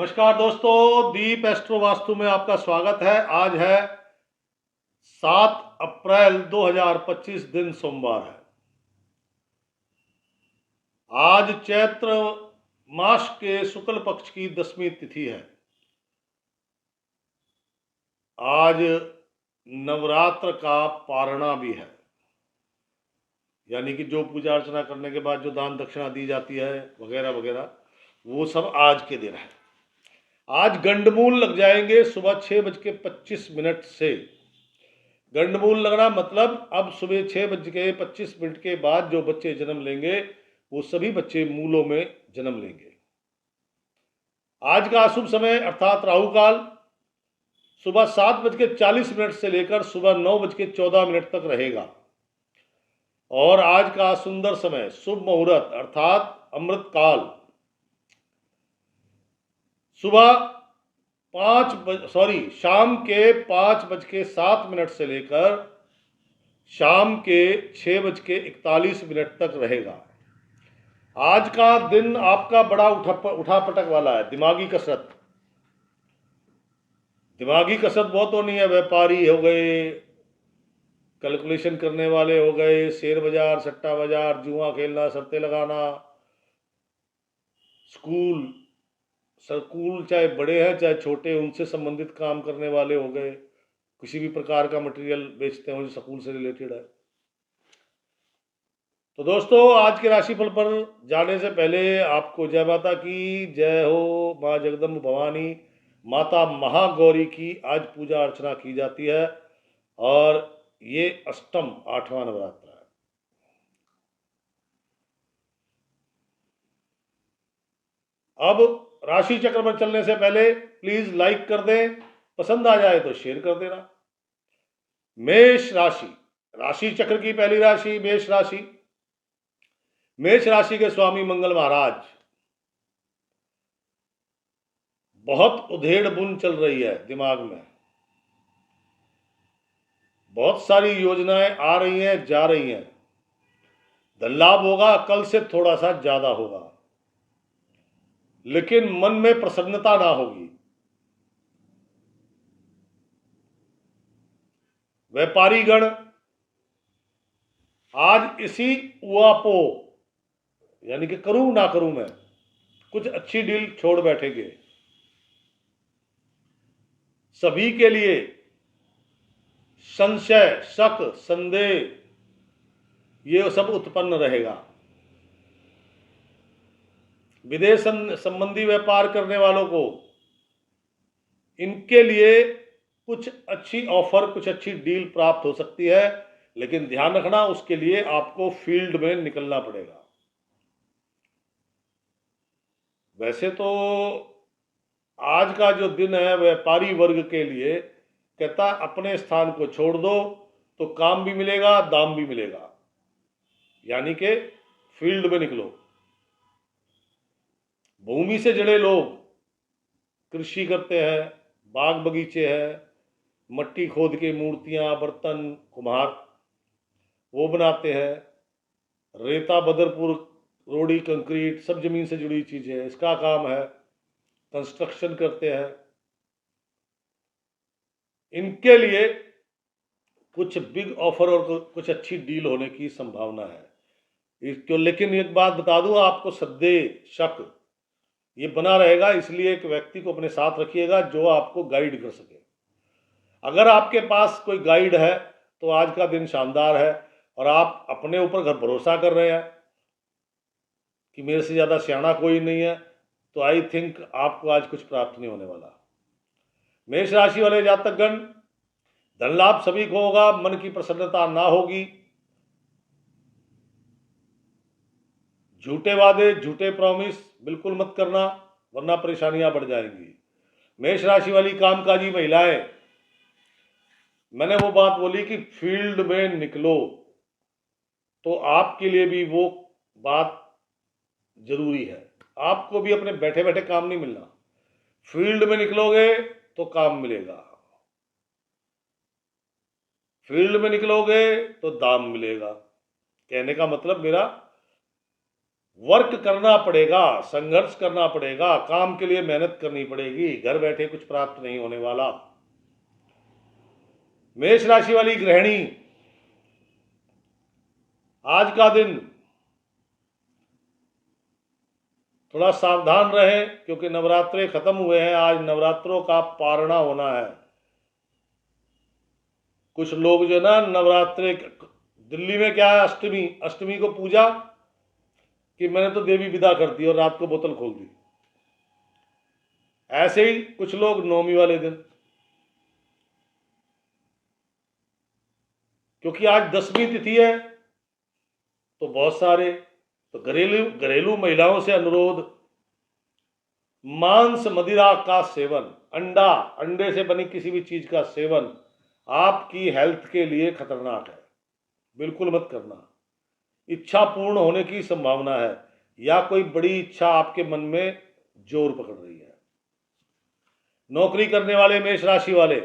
नमस्कार दोस्तों, दीप एस्ट्रो वास्तु में आपका स्वागत है। आज है 7 अप्रैल 2025, दिन सोमवार है। आज चैत्र मास के शुक्ल पक्ष की 10वीं तिथि है। आज नवरात्र का पारणा भी है, यानी कि जो पूजा अर्चना करने के बाद जो दान दक्षिणा दी जाती है वगैरह वगैरह, वो सब आज के दिन है। आज गंडमूल लग जाएंगे सुबह 6:25 से। गंडमूल लगना मतलब अब सुबह 6:25 के बाद जो बच्चे जन्म लेंगे वो सभी बच्चे मूलों में जन्म लेंगे। आज का अशुभ समय अर्थात राहु काल सुबह 7:40 से लेकर सुबह 9:14 तक रहेगा। और आज का सुंदर समय शुभ मुहूर्त अर्थात अमृत काल शाम के 5:07 से लेकर शाम के 6:41 तक रहेगा। आज का दिन आपका बड़ा उठापटक वाला है। दिमागी कसरत बहुत होनी है। व्यापारी हो गए, कैलकुलेशन करने वाले हो गए, शेयर बाजार, सट्टा बाजार, जुआ खेलना, शर्तें लगाना, स्कूल चाहे बड़े हैं चाहे छोटे, उनसे संबंधित काम करने वाले हो गए, किसी भी प्रकार का मटेरियल बेचते हो जो स्कूल से रिलेटेड है। तो दोस्तों, आज के राशिफल पर जाने से पहले आपको जय माता की जय हो। माँ जगदम्ब भवानी माता महागौरी की आज पूजा अर्चना की जाती है और ये अष्टम 8वां नवरात्र है। अब राशि चक्र पर चलने से पहले प्लीज लाइक कर दें, पसंद आ जाए तो शेयर कर देना। मेष राशि, राशि चक्र की पहली राशि मेष राशि। मेष राशि के स्वामी मंगल महाराज, बहुत उधेड़ बुन चल रही है दिमाग में। बहुत सारी योजनाएं आ रही हैं, जा रही हैं। धन लाभ होगा, कल से थोड़ा सा ज्यादा होगा, लेकिन मन में प्रसन्नता ना होगी। व्यापारी गण आज इसी उआपो यानी कि करूं ना करूं में कुछ अच्छी डील छोड़ बैठेंगे। सभी के लिए संशय, शक, संदेह ये सब उत्पन्न रहेगा। विदेश संबंधी व्यापार करने वालों को इनके लिए कुछ अच्छी ऑफर, कुछ अच्छी डील प्राप्त हो सकती है, लेकिन ध्यान रखना उसके लिए आपको फील्ड में निकलना पड़ेगा। वैसे तो आज का जो दिन है व्यापारी वर्ग के लिए कहता अपने स्थान को छोड़ दो तो काम भी मिलेगा, दाम भी मिलेगा, यानी कि फील्ड में निकलो। भूमि से जुड़े लोग कृषि करते हैं, बाग बगीचे हैं, मट्टी खोद के मूर्तियां, बर्तन, कुम्हार वो बनाते हैं, रेता, बदरपुर, रोड़ी, कंक्रीट सब जमीन से जुड़ी चीजें हैं, इसका काम है। कंस्ट्रक्शन करते हैं, इनके लिए कुछ बिग ऑफर और कुछ अच्छी डील होने की संभावना है। इसको लेकिन एक बात बता दूं आपको, सद्दे शक ये बना रहेगा, इसलिए एक व्यक्ति को अपने साथ रखिएगा जो आपको गाइड कर सके। अगर आपके पास कोई गाइड है तो आज का दिन शानदार है और आप अपने ऊपर भरोसा कर रहे हैं कि मेरे से ज़्यादा सियाना कोई नहीं है, तो आई थिंक आपको आज कुछ प्राप्त नहीं होने वाला। मेष राशि वाले जातकगण, धन लाभ सभी को होगा, मन की प्रसन्नता ना होगी। झूठे वादे, झूठे प्रॉमिस बिल्कुल मत करना, वरना परेशानियां बढ़ जाएंगी। मेष राशि वाली कामकाजी महिलाएं, मैंने वो बात बोली कि फील्ड में निकलो, तो आपके लिए भी वो बात जरूरी है। आपको भी अपने बैठे बैठे काम नहीं मिलना, फील्ड में निकलोगे तो काम मिलेगा, फील्ड में निकलोगे तो दाम मिलेगा। कहने का मतलब मेरा वर्क करना पड़ेगा, संघर्ष करना पड़ेगा, काम के लिए मेहनत करनी पड़ेगी, घर बैठे कुछ प्राप्त नहीं होने वाला। मेष राशि वाली गृहिणी, आज का दिन थोड़ा सावधान रहे, क्योंकि नवरात्रे खत्म हुए हैं, आज नवरात्रों का पारणा होना है। कुछ लोग जो ना नवरात्रे, दिल्ली में क्या है, अष्टमी, अष्टमी को पूजा कि मैंने तो देवी विदा कर दी और रात को बोतल खोल दी। ऐसे ही कुछ लोग नवमी वाले दिन, क्योंकि आज 10वीं तिथि है, तो बहुत सारे, तो घरेलू महिलाओं से अनुरोध, मांस मदिरा का सेवन, अंडे से बनी किसी भी चीज का सेवन आपकी हेल्थ के लिए खतरनाक है, बिल्कुल मत करना। इच्छा पूर्ण होने की संभावना है, या कोई बड़ी इच्छा आपके मन में जोर पकड़ रही है। नौकरी करने वाले मेष राशि वाले,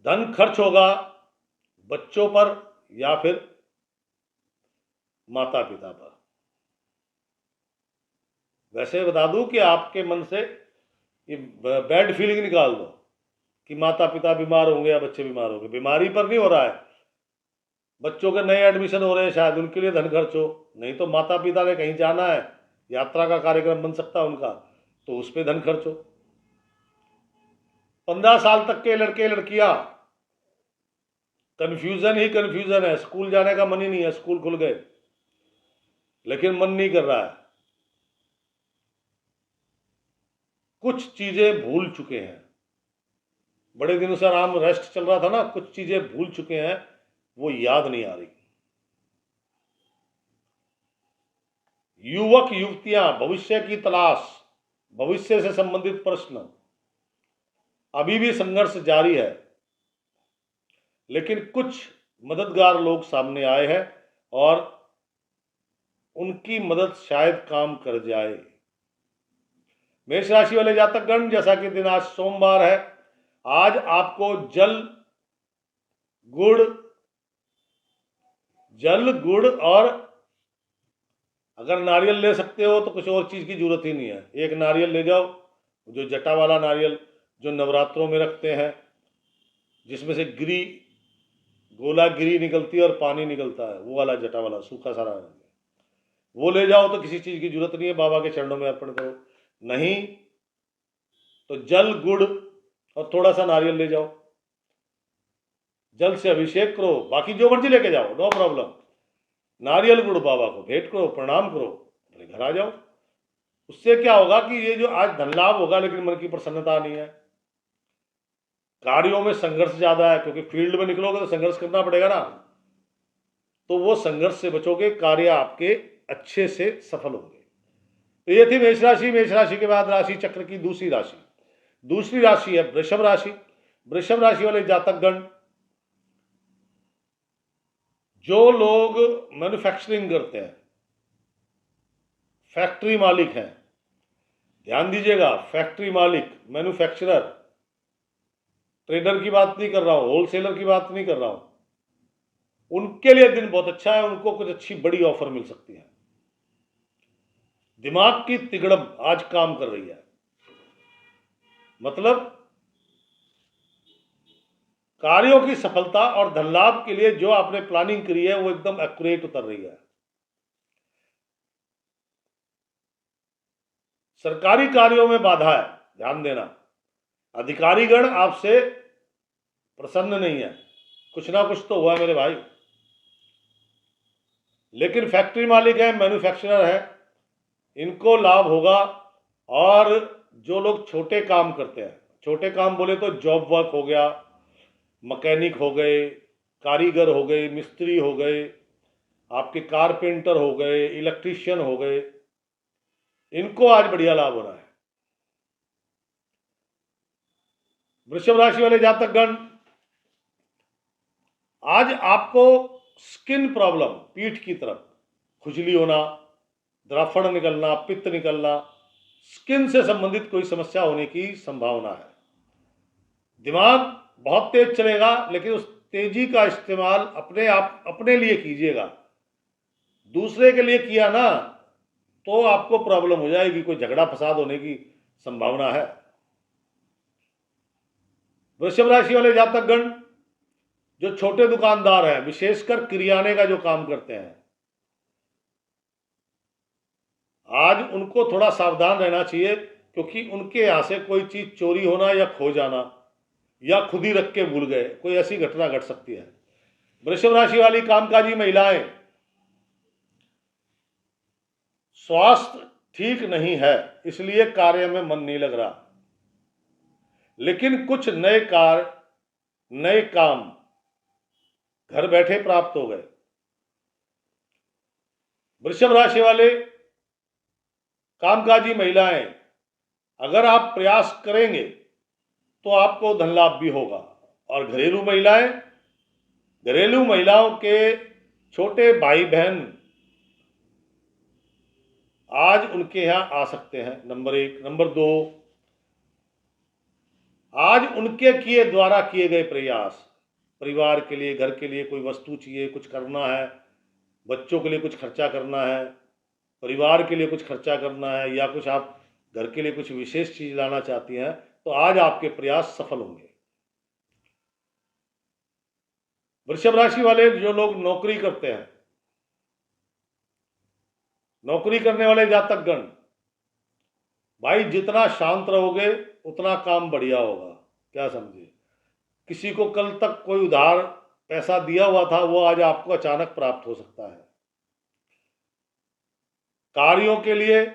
धन खर्च होगा बच्चों पर या फिर माता पिता पर। वैसे बता दूं कि आपके मन से ये बैड फीलिंग निकाल दो कि माता पिता बीमार होंगे या बच्चे बीमार होंगे। बीमारी पर नहीं हो रहा है, बच्चों के नए एडमिशन हो रहे हैं, शायद उनके लिए धन खर्च हो, नहीं तो माता पिता ने कहीं जाना है, यात्रा का कार्यक्रम बन सकता है उनका, तो उस पर धन खर्च हो। 15 साल तक के लड़के लड़कियां, कंफ्यूजन ही कंफ्यूजन है, स्कूल जाने का मन ही नहीं है, स्कूल खुल गए लेकिन मन नहीं कर रहा है, कुछ चीजें भूल चुके हैं, बड़े दिनों से आराम रेस्ट चल रहा था ना, कुछ चीजें भूल चुके हैं, वो याद नहीं आ रही। युवक युवतियां, भविष्य की तलाश, भविष्य से संबंधित प्रश्न, अभी भी संघर्ष जारी है, लेकिन कुछ मददगार लोग सामने आए हैं और उनकी मदद शायद काम कर जाए। मेष राशि वाले जातकगण, जैसा कि दिन आज सोमवार है, आज आपको जल गुड़ और अगर नारियल ले सकते हो तो कुछ और चीज की जरूरत ही नहीं है, एक नारियल ले जाओ, जो जटा वाला नारियल जो नवरात्रों में रखते हैं, जिसमें से गोला गिरी निकलती है और पानी निकलता है, वो वाला जटा वाला सूखा सारा, वो ले जाओ तो किसी चीज की जरूरत नहीं है, बाबा के चरणों में अर्पण करो। नहीं तो जल गुड़ और थोड़ा सा नारियल ले जाओ, जल से अभिषेक करो, बाकी जो मर्जी लेके जाओ, नो प्रॉब्लम। नारियल गुड़ बाबा को भेंट करो, प्रणाम करो, अपने घर आ जाओ। उससे क्या होगा कि ये जो आज धन लाभ होगा, लेकिन मन की प्रसन्नता नहीं है, कार्यों में संघर्ष ज्यादा है, क्योंकि फील्ड में निकलोगे तो संघर्ष करना पड़ेगा ना, तो वो संघर्ष से बचोगे, कार्य आपके अच्छे से सफल होंगे। तो ये थी मेष राशि। मेष राशि के बाद राशि चक्र की दूसरी राशि है वृषभ राशि। वृषभ राशि वाले जातकगण, जो लोग मैन्युफैक्चरिंग करते हैं, फैक्ट्री मालिक हैं, ध्यान दीजिएगा, फैक्ट्री मालिक, मैन्युफैक्चरर, ट्रेडर की बात नहीं कर रहा हूं, होलसेलर की बात नहीं कर रहा हूं, उनके लिए दिन बहुत अच्छा है, उनको कुछ अच्छी बड़ी ऑफर मिल सकती है। दिमाग की तिगड़म आज काम कर रही है, मतलब कार्यों की सफलता और धन लाभ के लिए जो आपने प्लानिंग करी है वो एकदम एक्यूरेट उतर रही है। सरकारी कार्यों में बाधा है, ध्यान देना, अधिकारीगण आपसे प्रसन्न नहीं है, कुछ ना कुछ तो हुआ है मेरे भाई। लेकिन फैक्ट्री मालिक है, मैन्युफैक्चरर है, इनको लाभ होगा। और जो लोग छोटे काम करते हैं, छोटे काम बोले तो जॉब वर्क हो गया, मैकेनिक हो गए, कारीगर हो गए, मिस्त्री हो गए, आपके कारपेंटर हो गए, इलेक्ट्रीशियन हो गए, इनको आज बढ़िया लाभ हो रहा है। वृषभ राशि वाले जातकगण, आज आपको स्किन प्रॉब्लम, पीठ की तरफ खुजली होना, द्राफड़ निकलना, पित्त निकलना, स्किन से संबंधित कोई समस्या होने की संभावना है। दिमाग बहुत तेज चलेगा, लेकिन उस तेजी का इस्तेमाल अपने लिए कीजिएगा। दूसरे के लिए किया ना तो आपको प्रॉब्लम हो जाएगी, कोई झगड़ा फसाद होने की संभावना है। वृषभ राशि वाले जातकगण जो छोटे दुकानदार हैं, विशेषकर किराने का जो काम करते हैं, आज उनको थोड़ा सावधान रहना चाहिए, क्योंकि उनके यहां से कोई चीज चोरी होना या खो जाना या खुद ही रख के भूल गए, कोई ऐसी घटना घट सकती है। वृषभ राशि वाली कामकाजी महिलाएं, स्वास्थ्य ठीक नहीं है, इसलिए कार्य में मन नहीं लग रहा, लेकिन कुछ नए काम घर बैठे प्राप्त हो गए। वृषभ राशि वाले कामकाजी महिलाएं, अगर आप प्रयास करेंगे तो आपको धन लाभ भी होगा। और घरेलू महिलाओं के छोटे भाई बहन आज उनके यहां आ सकते हैं, नंबर 1। नंबर 2, आज उनके द्वारा किए गए प्रयास, परिवार के लिए, घर के लिए कोई वस्तु चाहिए, कुछ करना है, बच्चों के लिए कुछ खर्चा करना है, परिवार के लिए कुछ खर्चा करना है, या कुछ आप घर के लिए कुछ विशेष चीज लाना चाहती हैं, तो आज आपके प्रयास सफल होंगे। वृषभ राशि वाले जो लोग नौकरी करते हैं, नौकरी करने वाले जातकगण, भाई जितना शांत रहोगे उतना काम बढ़िया होगा। क्या समझे? किसी को कल तक कोई उधार पैसा दिया हुआ था, वो आज आपको अचानक प्राप्त हो सकता है। कार्यों के लिए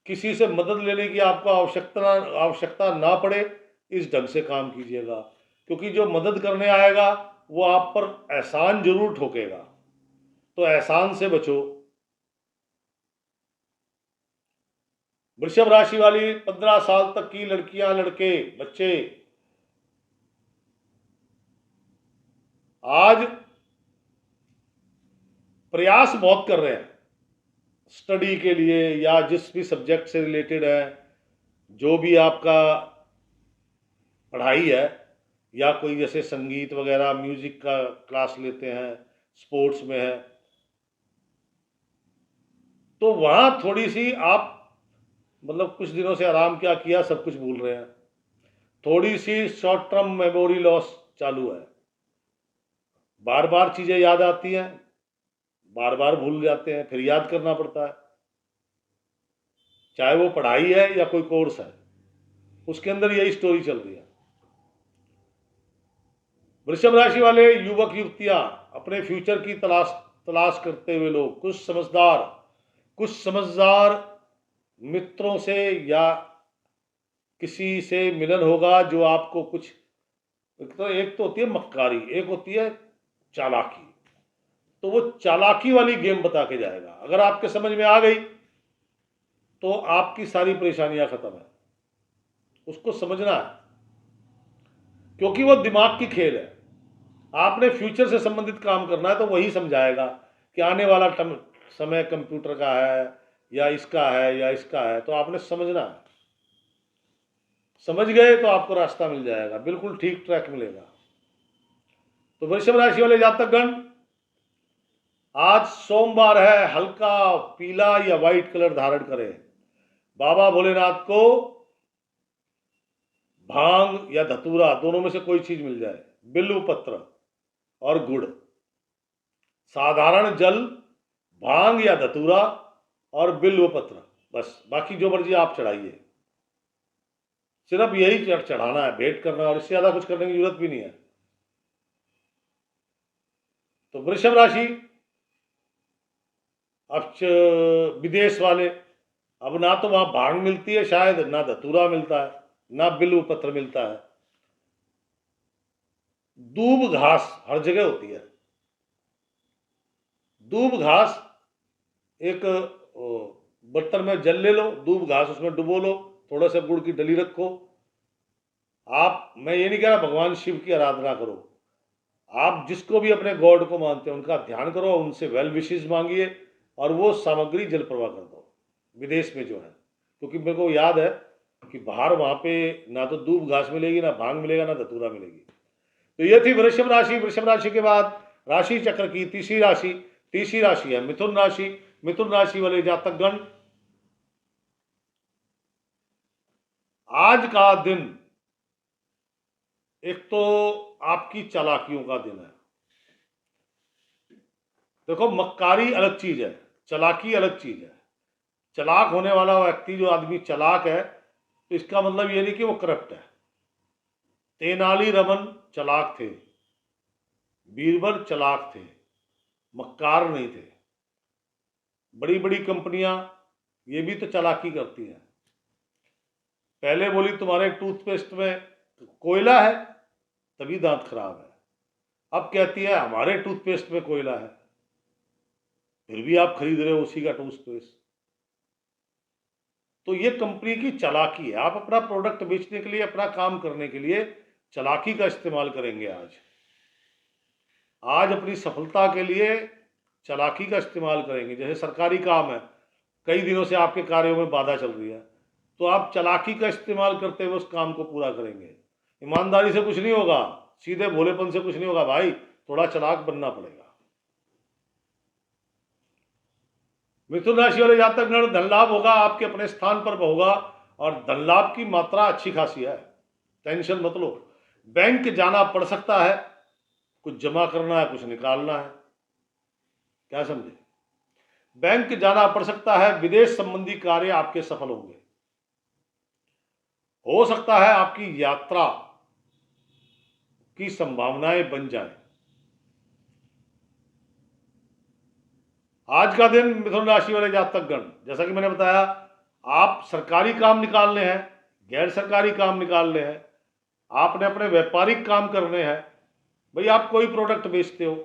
किसी से मदद लेने की आपको आवश्यकता ना पड़े, इस ढंग से काम कीजिएगा, क्योंकि जो मदद करने आएगा वो आप पर एहसान जरूर ठोकेगा, तो एहसान से बचो। वृषभ राशि वाली 15 साल तक की लड़कियां, लड़के, बच्चे आज प्रयास बहुत कर रहे हैं स्टडी के लिए, या जिस भी सब्जेक्ट से रिलेटेड है, जो भी आपका पढ़ाई है, या कोई जैसे संगीत वगैरह, म्यूजिक का क्लास लेते हैं, स्पोर्ट्स में है, तो वहां थोड़ी सी आप मतलब कुछ दिनों से आराम क्या किया, सब कुछ भूल रहे हैं, थोड़ी सी शॉर्ट टर्म मेमोरी लॉस चालू है, बार बार चीजें याद आती हैं, बार बार भूल जाते हैं, फिर याद करना पड़ता है, चाहे वो पढ़ाई है या कोई कोर्स है, उसके अंदर यही स्टोरी चल रही है। वृषभ राशि वाले युवक युवतियां, अपने फ्यूचर की तलाश करते हुए लोग, कुछ समझदार मित्रों से या किसी से मिलन होगा जो आपको कुछ, एक तो होती है मक्कारी, एक होती है चालाकी, तो वो चालाकी वाली गेम बता के जाएगा। अगर आपके समझ में आ गई तो आपकी सारी परेशानियां खत्म है, उसको समझना है, क्योंकि वो दिमाग की खेल है। आपने फ्यूचर से संबंधित काम करना है तो वही समझाएगा कि आने वाला समय कंप्यूटर का है या इसका है या इसका है, तो आपने समझना है। समझ गए तो आपको रास्ता मिल जाएगा, बिल्कुल ठीक ट्रैक मिलेगा। तो वृषभ राशि वाले जातकगण, आज सोमवार है, हल्का पीला या व्हाइट कलर धारण करें। बाबा भोलेनाथ को भांग या धतूरा, दोनों में से कोई चीज मिल जाए, बिल्व पत्र और गुड़, साधारण जल, भांग या धतूरा और बिल्व पत्र, बस, बाकी जो मर्जी आप चढ़ाइए, सिर्फ यही चढ़ाना है, भेंट करना, और इससे ज्यादा कुछ करने की जरूरत भी नहीं है। तो वृषभ राशि, अब विदेश वाले, अब ना तो वहां भांग मिलती है शायद, ना धतूरा मिलता है, ना बिल्व पत्र मिलता है, दूब घास हर जगह होती है। दूब घास, एक बर्तन में जल ले लो, दूब घास उसमें डुबो लो, थोड़ा सा गुड़ की डली रखो। आप, मैं ये नहीं कह रहा भगवान शिव की आराधना करो, आप जिसको भी अपने गॉड को मानते हैं उनका ध्यान करो, उनसे वेल विशेष मांगिए, और वो सामग्री जल प्रवाह कर दो विदेश में जो है। क्योंकि मेरे को याद है कि बाहर वहां पे ना तो दूब घास मिलेगी, ना भांग मिलेगा, ना धतूरा मिलेगी। तो ये थी वृषभ राशि। वृषभ राशि के बाद राशि चक्र की तीसरी राशि है मिथुन राशि। मिथुन राशि वाले जातकगण, आज का दिन एक तो आपकी चालाकियों का दिन है। देखो, मक्कारी अलग चीज है, चालाकी अलग चीज है। चालाक होने वाला व्यक्ति, जो आदमी चालाक है, तो इसका मतलब ये नहीं कि वो करप्ट है। तेनालीरामन चालाक थे, बीरबल चालाक थे, मक्कार नहीं थे। बड़ी बड़ी कंपनियां ये भी तो चालाकी करती हैं। पहले बोली तुम्हारे टूथपेस्ट में कोयला है तभी दांत खराब है, अब कहती है हमारे टूथपेस्ट में कोयला है, फिर भी आप खरीद रहे हो उसी का टूथपेस्ट। तो ये कंपनी की चालाकी है। आप अपना प्रोडक्ट बेचने के लिए, अपना काम करने के लिए चालाकी का इस्तेमाल करेंगे। आज अपनी सफलता के लिए चालाकी का इस्तेमाल करेंगे। जैसे सरकारी काम है, कई दिनों से आपके कार्यों में बाधा चल रही है, तो आप चालाकी का इस्तेमाल करते हुए उस काम को पूरा करेंगे। ईमानदारी से कुछ नहीं होगा, सीधे भोलेपन से कुछ नहीं होगा भाई, थोड़ा चालाक बनना पड़ेगा। मिथुन राशि वाले जातकगण, धन लाभ होगा, आपके अपने स्थान पर होगा और धन लाभ की मात्रा अच्छी खासी है, टेंशन मत लो। बैंक जाना पड़ सकता है, कुछ जमा करना है, कुछ निकालना है, क्या समझे। बैंक जाना पड़ सकता है, विदेश संबंधी कार्य आपके सफल होंगे। हो सकता है आपकी यात्रा की संभावनाएं बन जाए। आज का दिन मिथुन राशि वाले जातकगण, जैसा कि मैंने बताया, आप सरकारी काम निकालने हैं, गैर सरकारी काम निकालने हैं, आपने अपने व्यापारिक काम करने हैं। भाई, आप कोई प्रोडक्ट बेचते हो,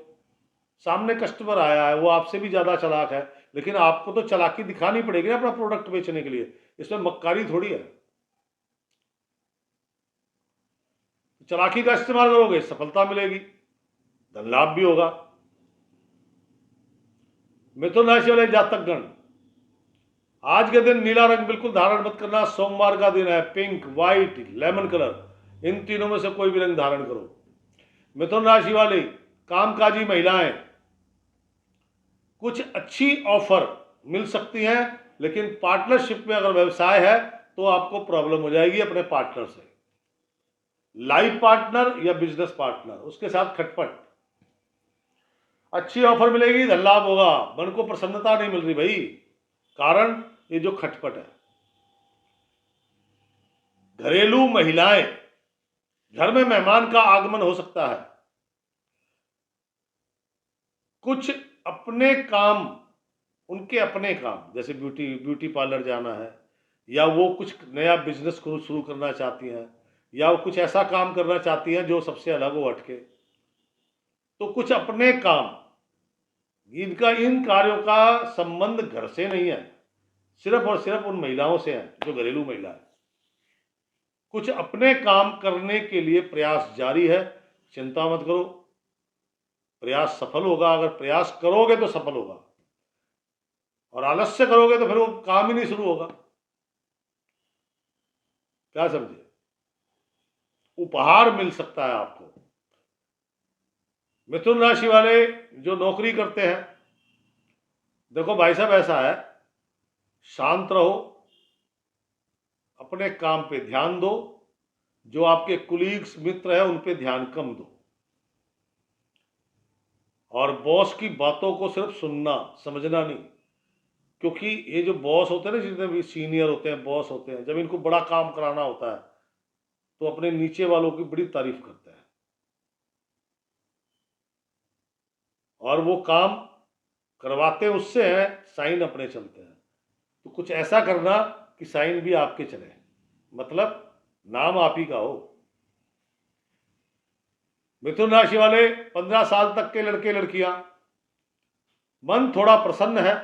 सामने कस्टमर आया है, वो आपसे भी ज़्यादा चालाक है, लेकिन आपको तो चालाकी दिखानी पड़ेगी ना अपना प्रोडक्ट बेचने के लिए। इसमें मक्कारी थोड़ी है। चालाकी का इस्तेमाल करोगे, सफलता मिलेगी, धन लाभ भी होगा। मिथुन राशि वाले जातकगण, आज के दिन नीला रंग बिल्कुल धारण मत करना। सोमवार का दिन है, पिंक, व्हाइट, लेमन कलर, इन तीनों में से कोई भी रंग धारण करो। मिथुन राशि वाले कामकाजी महिलाएं, कुछ अच्छी ऑफर मिल सकती हैं, लेकिन पार्टनरशिप में अगर व्यवसाय है तो आपको प्रॉब्लम हो जाएगी अपने पार्टनर से। लाइफ पार्टनर या बिजनेस पार्टनर, उसके साथ खटपट। अच्छी ऑफर मिलेगी, धन लाभ होगा, मन को प्रसन्नता नहीं मिल रही भाई, कारण ये जो खटपट है। घरेलू महिलाएं, घर में मेहमान का आगमन हो सकता है। कुछ अपने काम, उनके अपने काम, जैसे ब्यूटी पार्लर जाना है, या वो कुछ नया बिजनेस शुरू करना चाहती हैं, या वो कुछ ऐसा काम करना चाहती हैं जो सबसे अलग हो, हटके। तो कुछ अपने काम, इन कार्यों का संबंध घर से नहीं है, सिर्फ और सिर्फ उन महिलाओं से है जो घरेलू महिला है। कुछ अपने काम करने के लिए प्रयास जारी है, चिंता मत करो, प्रयास सफल होगा। अगर प्रयास करोगे तो सफल होगा, और आलस्य करोगे तो फिर वो काम ही नहीं शुरू होगा, क्या समझे। उपहार मिल सकता है आपको। मिथुन राशि वाले जो नौकरी करते हैं, देखो भाई साहब, ऐसा है, शांत रहो, अपने काम पे ध्यान दो, जो आपके कुलीग्स, मित्र हैं, उन पे ध्यान कम दो, और बॉस की बातों को सिर्फ सुनना, समझना नहीं। क्योंकि ये जो बॉस होते हैं ना, जितने भी सीनियर होते हैं, बॉस होते हैं, जब इनको बड़ा काम कराना होता है तो अपने नीचे वालों की बड़ी तारीफ करते हैं, और वो काम करवाते उससे हैं, साइन अपने चलते हैं। तो कुछ ऐसा करना कि साइन भी आपके चले, मतलब नाम आप ही का हो। मिथुन राशि वाले 15 साल तक के लड़के लड़कियां, मन थोड़ा प्रसन्न है,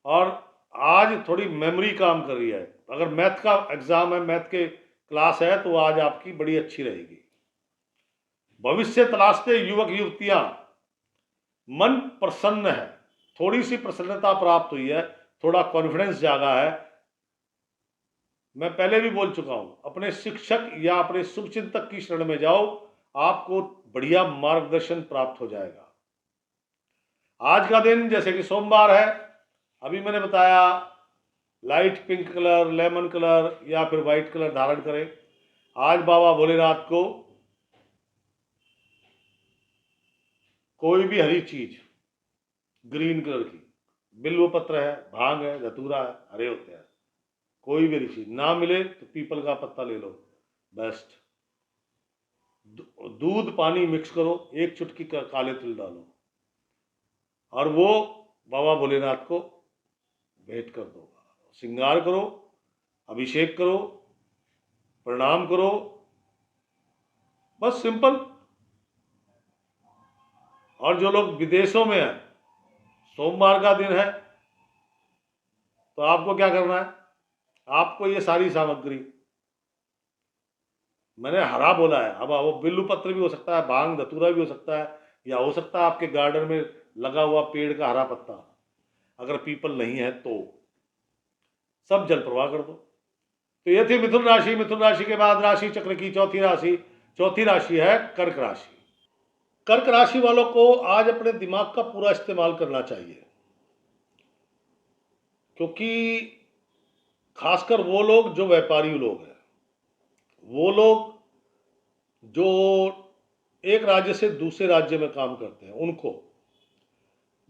और आज थोड़ी मेमोरी काम कर रही है। अगर मैथ का एग्जाम है, मैथ के क्लास है, तो आज आपकी बड़ी अच्छी रहेगी। भविष्य तलाशते युवक युवतियां, मन प्रसन्न है, थोड़ी सी प्रसन्नता प्राप्त हुई है, थोड़ा कॉन्फिडेंस जागा है। मैं पहले भी बोल चुका हूं, अपने शिक्षक या अपने शुभचिंतक की शरण में जाओ, आपको बढ़िया मार्गदर्शन प्राप्त हो जाएगा। आज का दिन, जैसे कि सोमवार है, अभी मैंने बताया light pink colour, lemon colour या फिर वाइट कलर धारण करें। आज बाबा भोलेनाथ को कोई भी हरी चीज ग्रीन कलर की, बिल्व पत्र है, भांग है, धतूरा है, हरे होते हैं, कोई भी हरी चीज ना मिले तो पीपल का पत्ता ले लो, बेस्ट। दूध पानी मिक्स करो, एक चुटकी काले तिल डालो और वो बाबा भोलेनाथ को भेंट कर दो। श्रृंगार करो, अभिषेक करो, प्रणाम करो, बस सिंपल। और जो लोग विदेशों में हैं, सोमवार का दिन है तो आपको क्या करना है, आपको ये सारी सामग्री, मैंने हरा बोला है, अब वो बिल्लू पत्र भी हो सकता है, भांग धतूरा भी हो सकता है, या हो सकता है आपके गार्डन में लगा हुआ पेड़ का हरा पत्ता, अगर पीपल नहीं है तो सब जल प्रवाह कर दो। तो ये थी मिथुन राशि। मिथुन राशि के बाद राशि चक्र की चौथी राशि है कर्क राशि। कर्क राशि वालों को आज अपने दिमाग का पूरा इस्तेमाल करना चाहिए, क्योंकि खासकर वो लोग जो व्यापारी लोग हैं, वो लोग जो एक राज्य से दूसरे राज्य में काम करते हैं, उनको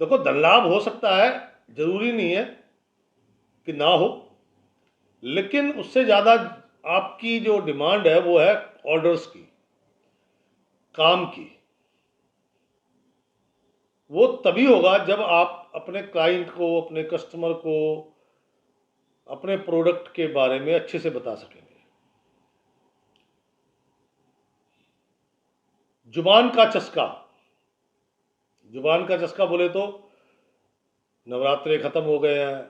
देखो धन लाभ हो सकता है, जरूरी नहीं है कि ना हो, लेकिन उससे ज़्यादा आपकी जो डिमांड है वो है ऑर्डर्स की, काम की। वो तभी होगा जब आप अपने क्लाइंट को, अपने कस्टमर को अपने प्रोडक्ट के बारे में अच्छे से बता सकेंगे। जुबान का चस्का, जुबान का चस्का बोले तो नवरात्रे खत्म हो गए हैं,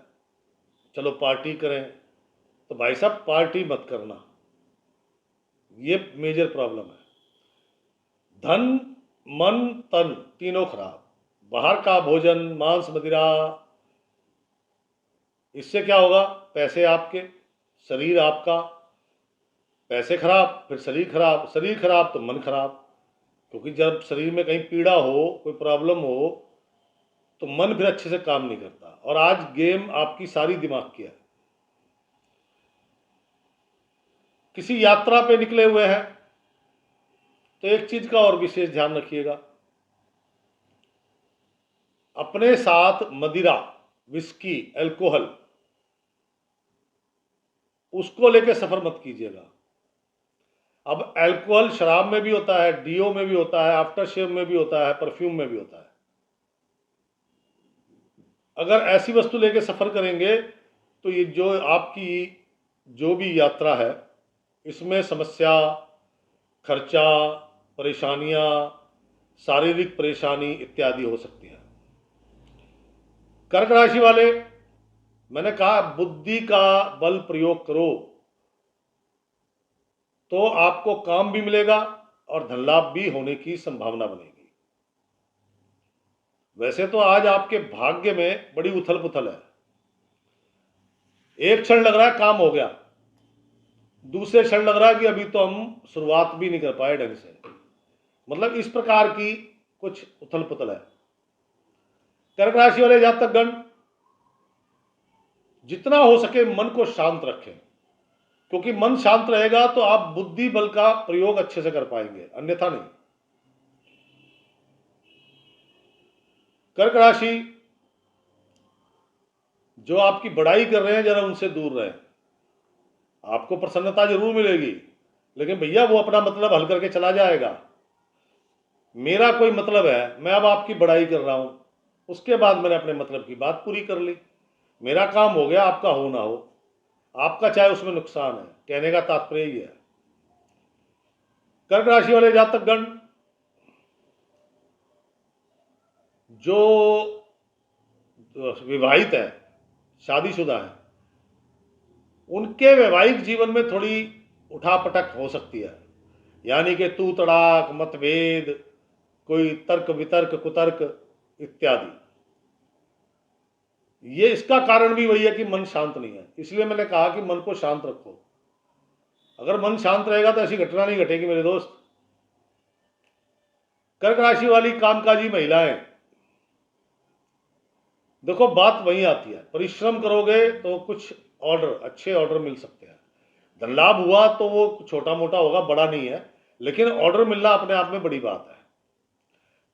चलो पार्टी करें, तो भाई साहब पार्टी मत करना, ये मेजर प्रॉब्लम है। धन मन तन तीनों खराब, बाहर का भोजन, मांस मदिरा, इससे क्या होगा, पैसे आपके, शरीर आपका, पैसे खराब, फिर शरीर खराब, शरीर खराब तो मन खराब, क्योंकि जब शरीर में कहीं पीड़ा हो, कोई प्रॉब्लम हो, तो मन फिर अच्छे से काम नहीं करता। और आज गेम आपकी सारी दिमाग की है। किसी यात्रा पे निकले हुए हैं तो एक चीज का और विशेष ध्यान रखिएगा, अपने साथ मदिरा, विस्की, अल्कोहल, उसको लेके सफर मत कीजिएगा। अब अल्कोहल शराब में भी होता है, डीओ में भी होता है, आफ्टर शेव में भी होता है, परफ्यूम में भी होता है। अगर ऐसी वस्तु लेके सफर करेंगे तो ये जो आपकी जो भी यात्रा है, इसमें समस्या, खर्चा, परेशानियां, शारीरिक परेशानी इत्यादि हो सकती है। कर्क राशि वाले, मैंने कहा बुद्धि का बल प्रयोग करो तो आपको काम भी मिलेगा और धन लाभ भी होने की संभावना बनेगी। वैसे तो आज आपके भाग्य में बड़ी उथल पुथल है, एक क्षण लग रहा है काम हो गया, दूसरे क्षण लग रहा है कि अभी तो हम शुरुआत भी नहीं कर पाए ढंग से, मतलब इस प्रकार की कुछ उथल पुथल है। कर्क राशि वाले जातकगण जितना हो सके मन को शांत रखें, क्योंकि मन शांत रहेगा तो आप बुद्धि बल का प्रयोग अच्छे से कर पाएंगे, अन्यथा नहीं। कर्क राशि जो आपकी बड़ाई कर रहे हैं, जरा उनसे दूर रहें। आपको प्रसन्नता जरूर मिलेगी, लेकिन भैया वो अपना मतलब हल करके चला जाएगा। मेरा कोई मतलब है, मैं अब आपकी बड़ाई कर रहा हूं, उसके बाद मैंने अपने मतलब की बात पूरी कर ली, मेरा काम हो गया, आपका हो ना हो, आपका चाहे उसमें नुकसान है, कहने का तात्पर्य ही है। कर्क राशि वाले जातकगण जो विवाहित है, शादीशुदा है, उनके वैवाहिक जीवन में थोड़ी उठापटक हो सकती है, यानी कि तू तड़ाक, मतभेद, कोई तर्क वितर्क, कुतर्क इत्यादि। ये इसका कारण भी वही है कि मन शांत नहीं है, इसलिए मैंने कहा कि मन को शांत रखो। अगर मन शांत रहेगा तो ऐसी घटना नहीं घटेगी मेरे दोस्त। कर्क राशि वाली कामकाजी महिलाएं, देखो बात वहीं आती है, परिश्रम करोगे तो कुछ ऑर्डर, अच्छे ऑर्डर मिल सकते हैं। धन लाभ हुआ तो वो छोटा मोटा होगा, बड़ा नहीं है, लेकिन ऑर्डर मिलना अपने आप में बड़ी बात है।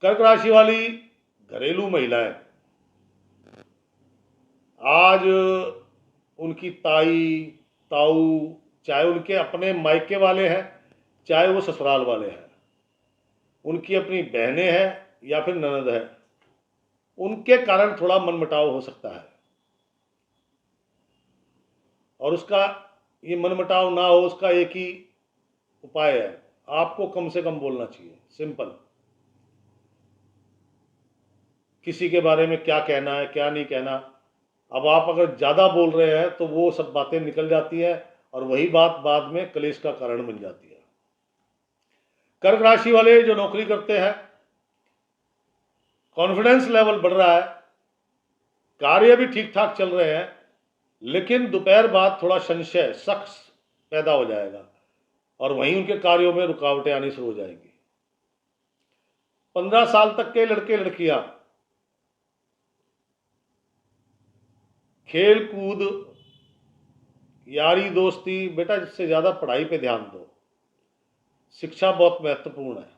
कर्क राशि वाली घरेलू महिलाएं, आज उनकी ताई, ताऊ, चाहे उनके अपने मायके वाले हैं, चाहे वो ससुराल वाले हैं, उनकी अपनी बहनें हैं या फिर ननद है, उनके कारण थोड़ा मनमुटाव हो सकता है। और उसका ये मनमुटाव ना हो, उसका एक ही उपाय है, आपको कम से कम बोलना चाहिए। सिंपल, किसी के बारे में क्या कहना है क्या नहीं कहना। अब आप अगर ज़्यादा बोल रहे हैं तो वो सब बातें निकल जाती है और वही बात बाद में कलेश का कारण बन जाती है। कर्क राशि वाले जो नौकरी करते हैं, कॉन्फिडेंस लेवल बढ़ रहा है, कार्य भी ठीक ठाक चल रहे हैं, लेकिन दोपहर बाद थोड़ा संशय, शक पैदा हो जाएगा और वहीं उनके कार्यों में रुकावटें आनी शुरू हो जाएंगी। 15 साल तक के लड़के लड़कियां खेल कूद, यारी दोस्ती, बेटा इससे ज़्यादा पढ़ाई पे ध्यान दो। शिक्षा बहुत महत्वपूर्ण है,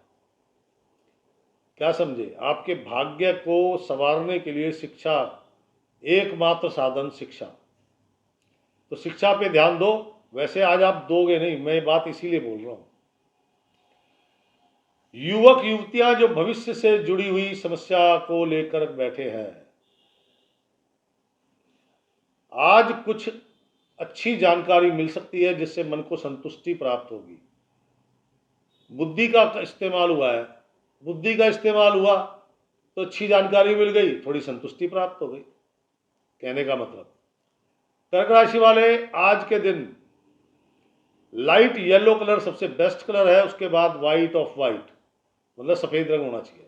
क्या समझे। आपके भाग्य को संवारने के लिए शिक्षा, एकमात्र साधन शिक्षा, तो शिक्षा पे ध्यान दो। वैसे आज आप दोगे नहीं, मैं बात इसीलिए बोल रहा हूं। युवक युवतियां जो भविष्य से जुड़ी हुई समस्या को लेकर बैठे हैं, आज कुछ अच्छी जानकारी मिल सकती है जिससे मन को संतुष्टि प्राप्त होगी। बुद्धि का इस्तेमाल हुआ है, बुद्धि का इस्तेमाल हुआ तो अच्छी जानकारी मिल गई, थोड़ी संतुष्टि प्राप्त हो गई, कहने का मतलब। कर्क राशि वाले आज के दिन लाइट येलो कलर सबसे बेस्ट कलर है, उसके बाद व्हाइट ऑफ व्हाइट, मतलब सफेद रंग होना चाहिए।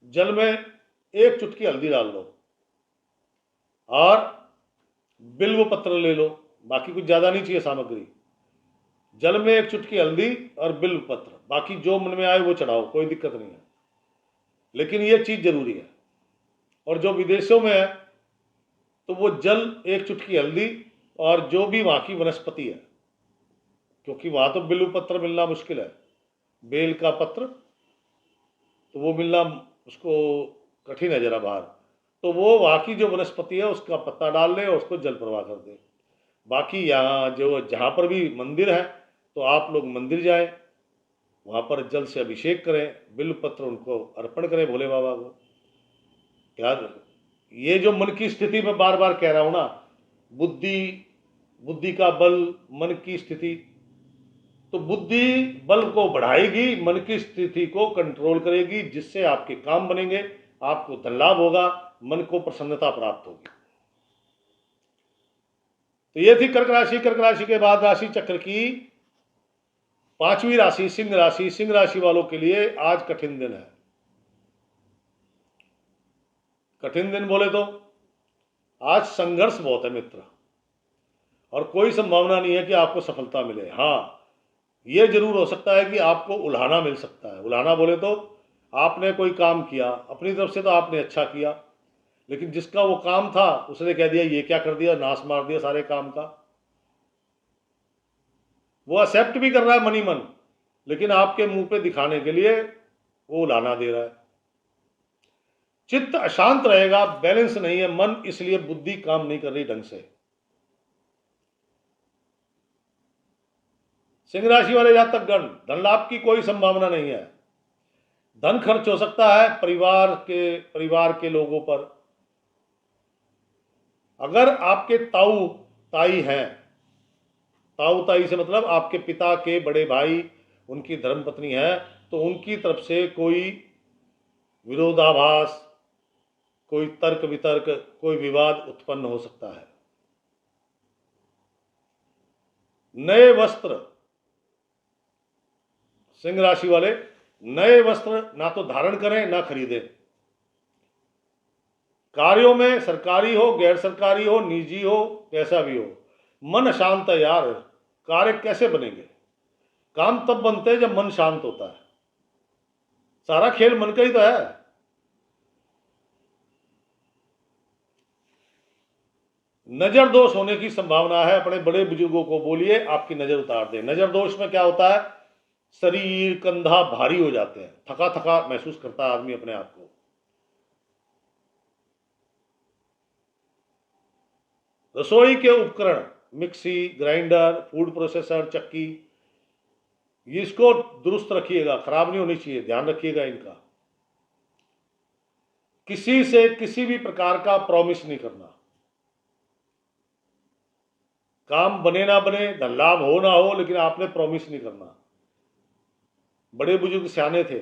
जल में एक चुटकी हल्दी डाल लो और बिल्व पत्र ले लो, बाकी कुछ ज्यादा नहीं चाहिए सामग्री। जल में एक चुटकी हल्दी और बिल्व पत्र, बाकी जो मन में आए वो चढ़ाओ, कोई दिक्कत नहीं है, लेकिन ये चीज जरूरी है। और जो विदेशों में है तो वो जल, एक चुटकी हल्दी और जो भी वहां की वनस्पति है, क्योंकि वहां तो बिल्व पत्र मिलना मुश्किल है, बेल का पत्र तो वो मिलना उसको कठिन है जरा बाहर, तो वो वहाँ की जो वनस्पति है उसका पत्ता डाल ले और उसको जल प्रवाह कर दे। बाकी यहाँ जो जहाँ पर भी मंदिर है तो आप लोग मंदिर जाएं, वहाँ पर जल से अभिषेक करें, बिल्व पत्र उनको अर्पण करें भोले बाबा को। क्या ये जो मन की स्थिति में बार बार कह रहा हूँ ना, बुद्धि का बल, मन की स्थिति, तो बुद्धि बल को बढ़ाएगी, मन की स्थिति को कंट्रोल करेगी, जिससे आपके काम बनेंगे, आपको धन लाभ होगा, मन को प्रसन्नता प्राप्त होगी। तो ये थी कर्क राशि। कर्क राशि के बाद राशि चक्र की 5वीं राशि सिंह राशि। सिंह राशि वालों के लिए आज कठिन दिन है। कठिन दिन बोले तो आज संघर्ष बहुत है मित्र, और कोई संभावना नहीं है कि आपको सफलता मिले। हाँ, ये जरूर हो सकता है कि आपको उल्हाना मिल सकता है। उल्हाना बोले तो आपने कोई काम किया, अपनी तरफ से तो आपने अच्छा किया, लेकिन जिसका वो काम था उसने कह दिया ये क्या कर दिया, नाश मार दिया सारे काम का। वो एक्सेप्ट भी कर रहा है मनी मन, लेकिन आपके मुंह पे दिखाने के लिए वो उल्हाना दे रहा है। चित्त अशांत रहेगा, बैलेंस नहीं है मन, इसलिए बुद्धि काम नहीं कर रही ढंग से। सिंह राशि वाले जातक गण, धन लाभ की कोई संभावना नहीं है। धन खर्च हो सकता है परिवार के लोगों पर। अगर आपके ताऊ ताई हैं, ताऊ ताई से मतलब आपके पिता के बड़े भाई, उनकी धर्मपत्नी है, तो उनकी तरफ से कोई विरोधाभास, कोई तर्क वितर्क, कोई विवाद उत्पन्न हो सकता है। नए वस्त्र, सिंह राशि वाले नए वस्त्र ना तो धारण करें ना खरीदें। कार्यों में सरकारी हो, गैर सरकारी हो, निजी हो, कैसा भी हो, मन अशांत है यार, कार्य कैसे बनेंगे। काम तब बनते हैं जब मन शांत होता है। सारा खेल मन का ही तो है। नजर दोष होने की संभावना है, अपने बड़े बुजुर्गों को बोलिए आपकी नजर उतार दें। नजर दोष में क्या होता है, शरीर कंधा भारी हो जाते हैं, थका थका महसूस करता है आदमी अपने आप को। रसोई के उपकरण, मिक्सी, ग्राइंडर, फूड प्रोसेसर, चक्की, इसको दुरुस्त रखिएगा, खराब नहीं होनी चाहिए, ध्यान रखिएगा इनका। किसी से किसी भी प्रकार का प्रॉमिस नहीं करना, काम बने ना बने, धन लाभ हो ना हो, लेकिन आपने प्रॉमिस नहीं करना। बड़े बुजुर्ग सियाने थे,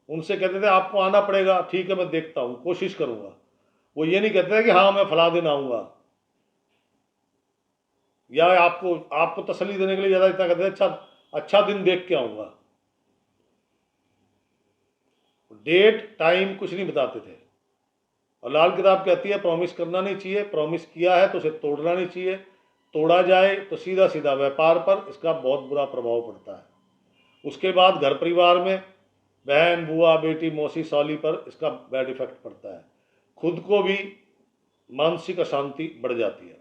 उनसे कहते थे आपको आना पड़ेगा, ठीक है मैं देखता हूं, कोशिश करूंगा। वो ये नहीं कहते थे कि हाँ मैं फला दिन आऊंगा, या आपको आपको तसल्ली देने के लिए ज्यादा इतना कहते थे अच्छा अच्छा दिन देख के आऊंगा। डेट टाइम कुछ नहीं बताते थे। और लाल किताब कहती है प्रॉमिस करना नहीं चाहिए, प्रॉमिस किया है तो उसे तोड़ना नहीं चाहिए, तोड़ा जाए तो सीधा सीधा व्यापार पर इसका बहुत बुरा प्रभाव पड़ता है। उसके बाद घर परिवार में बहन, बुआ, बेटी, मौसी, साली पर इसका बैड इफेक्ट पड़ता है। खुद को भी मानसिक अशांति बढ़ जाती है।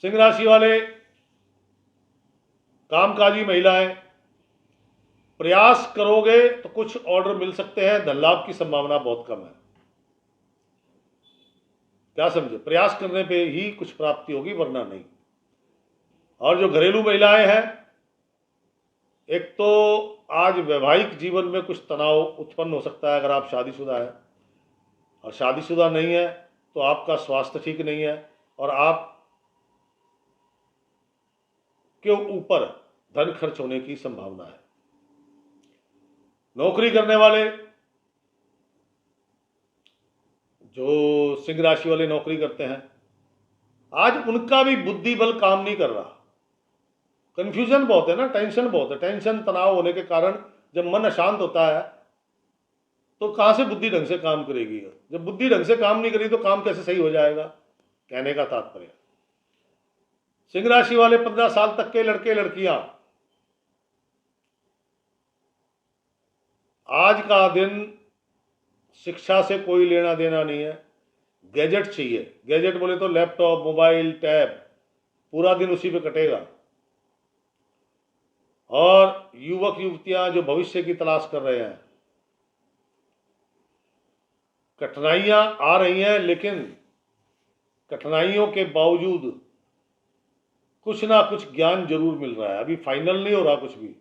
सिंह राशि वाले कामकाजी महिलाएं, प्रयास करोगे तो कुछ ऑर्डर मिल सकते हैं, धन लाभ की संभावना बहुत कम है। क्या समझे, प्रयास करने पे ही कुछ प्राप्ति होगी, वरना नहीं। और जो घरेलू महिलाएं हैं, एक तो आज वैवाहिक जीवन में कुछ तनाव उत्पन्न हो सकता है अगर आप शादीशुदा हैं, और शादीशुदा नहीं है तो आपका स्वास्थ्य ठीक नहीं है, और आप के ऊपर धन खर्च होने की संभावना है। नौकरी करने वाले, जो सिंह राशि वाले नौकरी करते हैं, आज उनका भी बुद्धि बल काम नहीं कर रहा। कंफ्यूजन बहुत है ना, टेंशन बहुत है। टेंशन तनाव होने के कारण जब मन अशांत होता है तो कहां से बुद्धि ढंग से काम करेगी। जब बुद्धि ढंग से काम नहीं करेगी तो काम कैसे सही हो जाएगा, कहने का तात्पर्य। सिंह राशि वाले 15 साल तक के लड़के लड़कियां, आज का दिन शिक्षा से कोई लेना देना नहीं है, गैजेट चाहिए। गैजेट बोले तो लैपटॉप, मोबाइल, टैब, पूरा दिन उसी पे कटेगा। और युवक युवतियां जो भविष्य की तलाश कर रहे हैं, कठिनाइयां आ रही हैं, लेकिन कठिनाइयों के बावजूद कुछ ना कुछ ज्ञान जरूर मिल रहा है। अभी फाइनल नहीं हो रहा कुछ भी,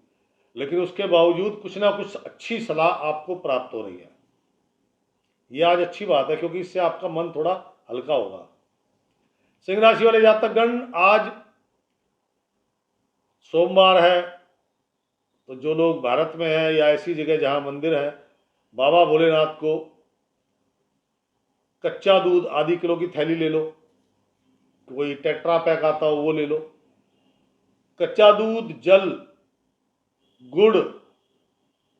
लेकिन उसके बावजूद कुछ ना कुछ अच्छी सलाह आपको प्राप्त हो रही है। यह आज अच्छी बात है, क्योंकि इससे आपका मन थोड़ा हल्का होगा। सिंह राशि वाले जातकगण, आज सोमवार है, तो जो लोग भारत में हैं या ऐसी जगह जहां मंदिर है, बाबा भोलेनाथ को कच्चा दूध आधी किलो की थैली ले लो, कोई टेट्रा पैक आता हो वो ले लो। कच्चा दूध, जल, गुड़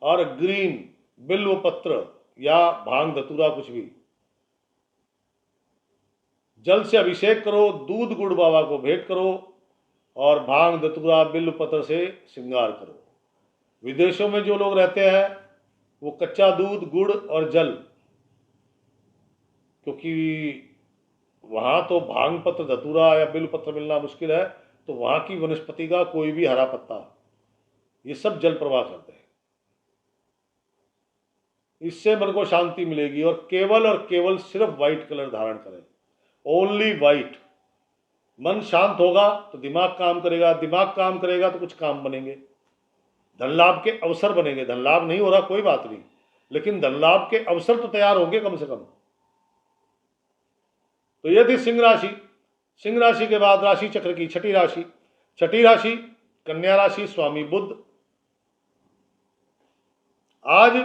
और ग्रीन बिल्व पत्र या भांग धतूरा, कुछ भी, जल से अभिषेक करो, दूध गुड़ बाबा को भेंट करो, और भांग धतूरा बिल्व पत्र से श्रृंगार करो। विदेशों में जो लोग रहते हैं वो कच्चा दूध, गुड़ और जल, क्योंकि वहां तो भांग पत्र, धतूरा या बिल्व पत्र मिलना मुश्किल है, तो वहां की वनस्पति का कोई भी हरा पत्ता, ये सब जल प्रवाह करते हैं। इससे मन को शांति मिलेगी। और केवल सिर्फ व्हाइट कलर धारण करें, ओनली व्हाइट। मन शांत होगा तो दिमाग काम करेगा, दिमाग काम करेगा तो कुछ काम बनेंगे, धन लाभ के अवसर बनेंगे। धन लाभ नहीं हो रहा कोई बात नहीं, लेकिन धन लाभ के अवसर तो तैयार होंगे कम से कम। तो यह थी सिंह राशि। सिंह राशि के बाद राशि चक्र की छठी राशि, छठी राशि कन्या राशि, स्वामी बुध। आज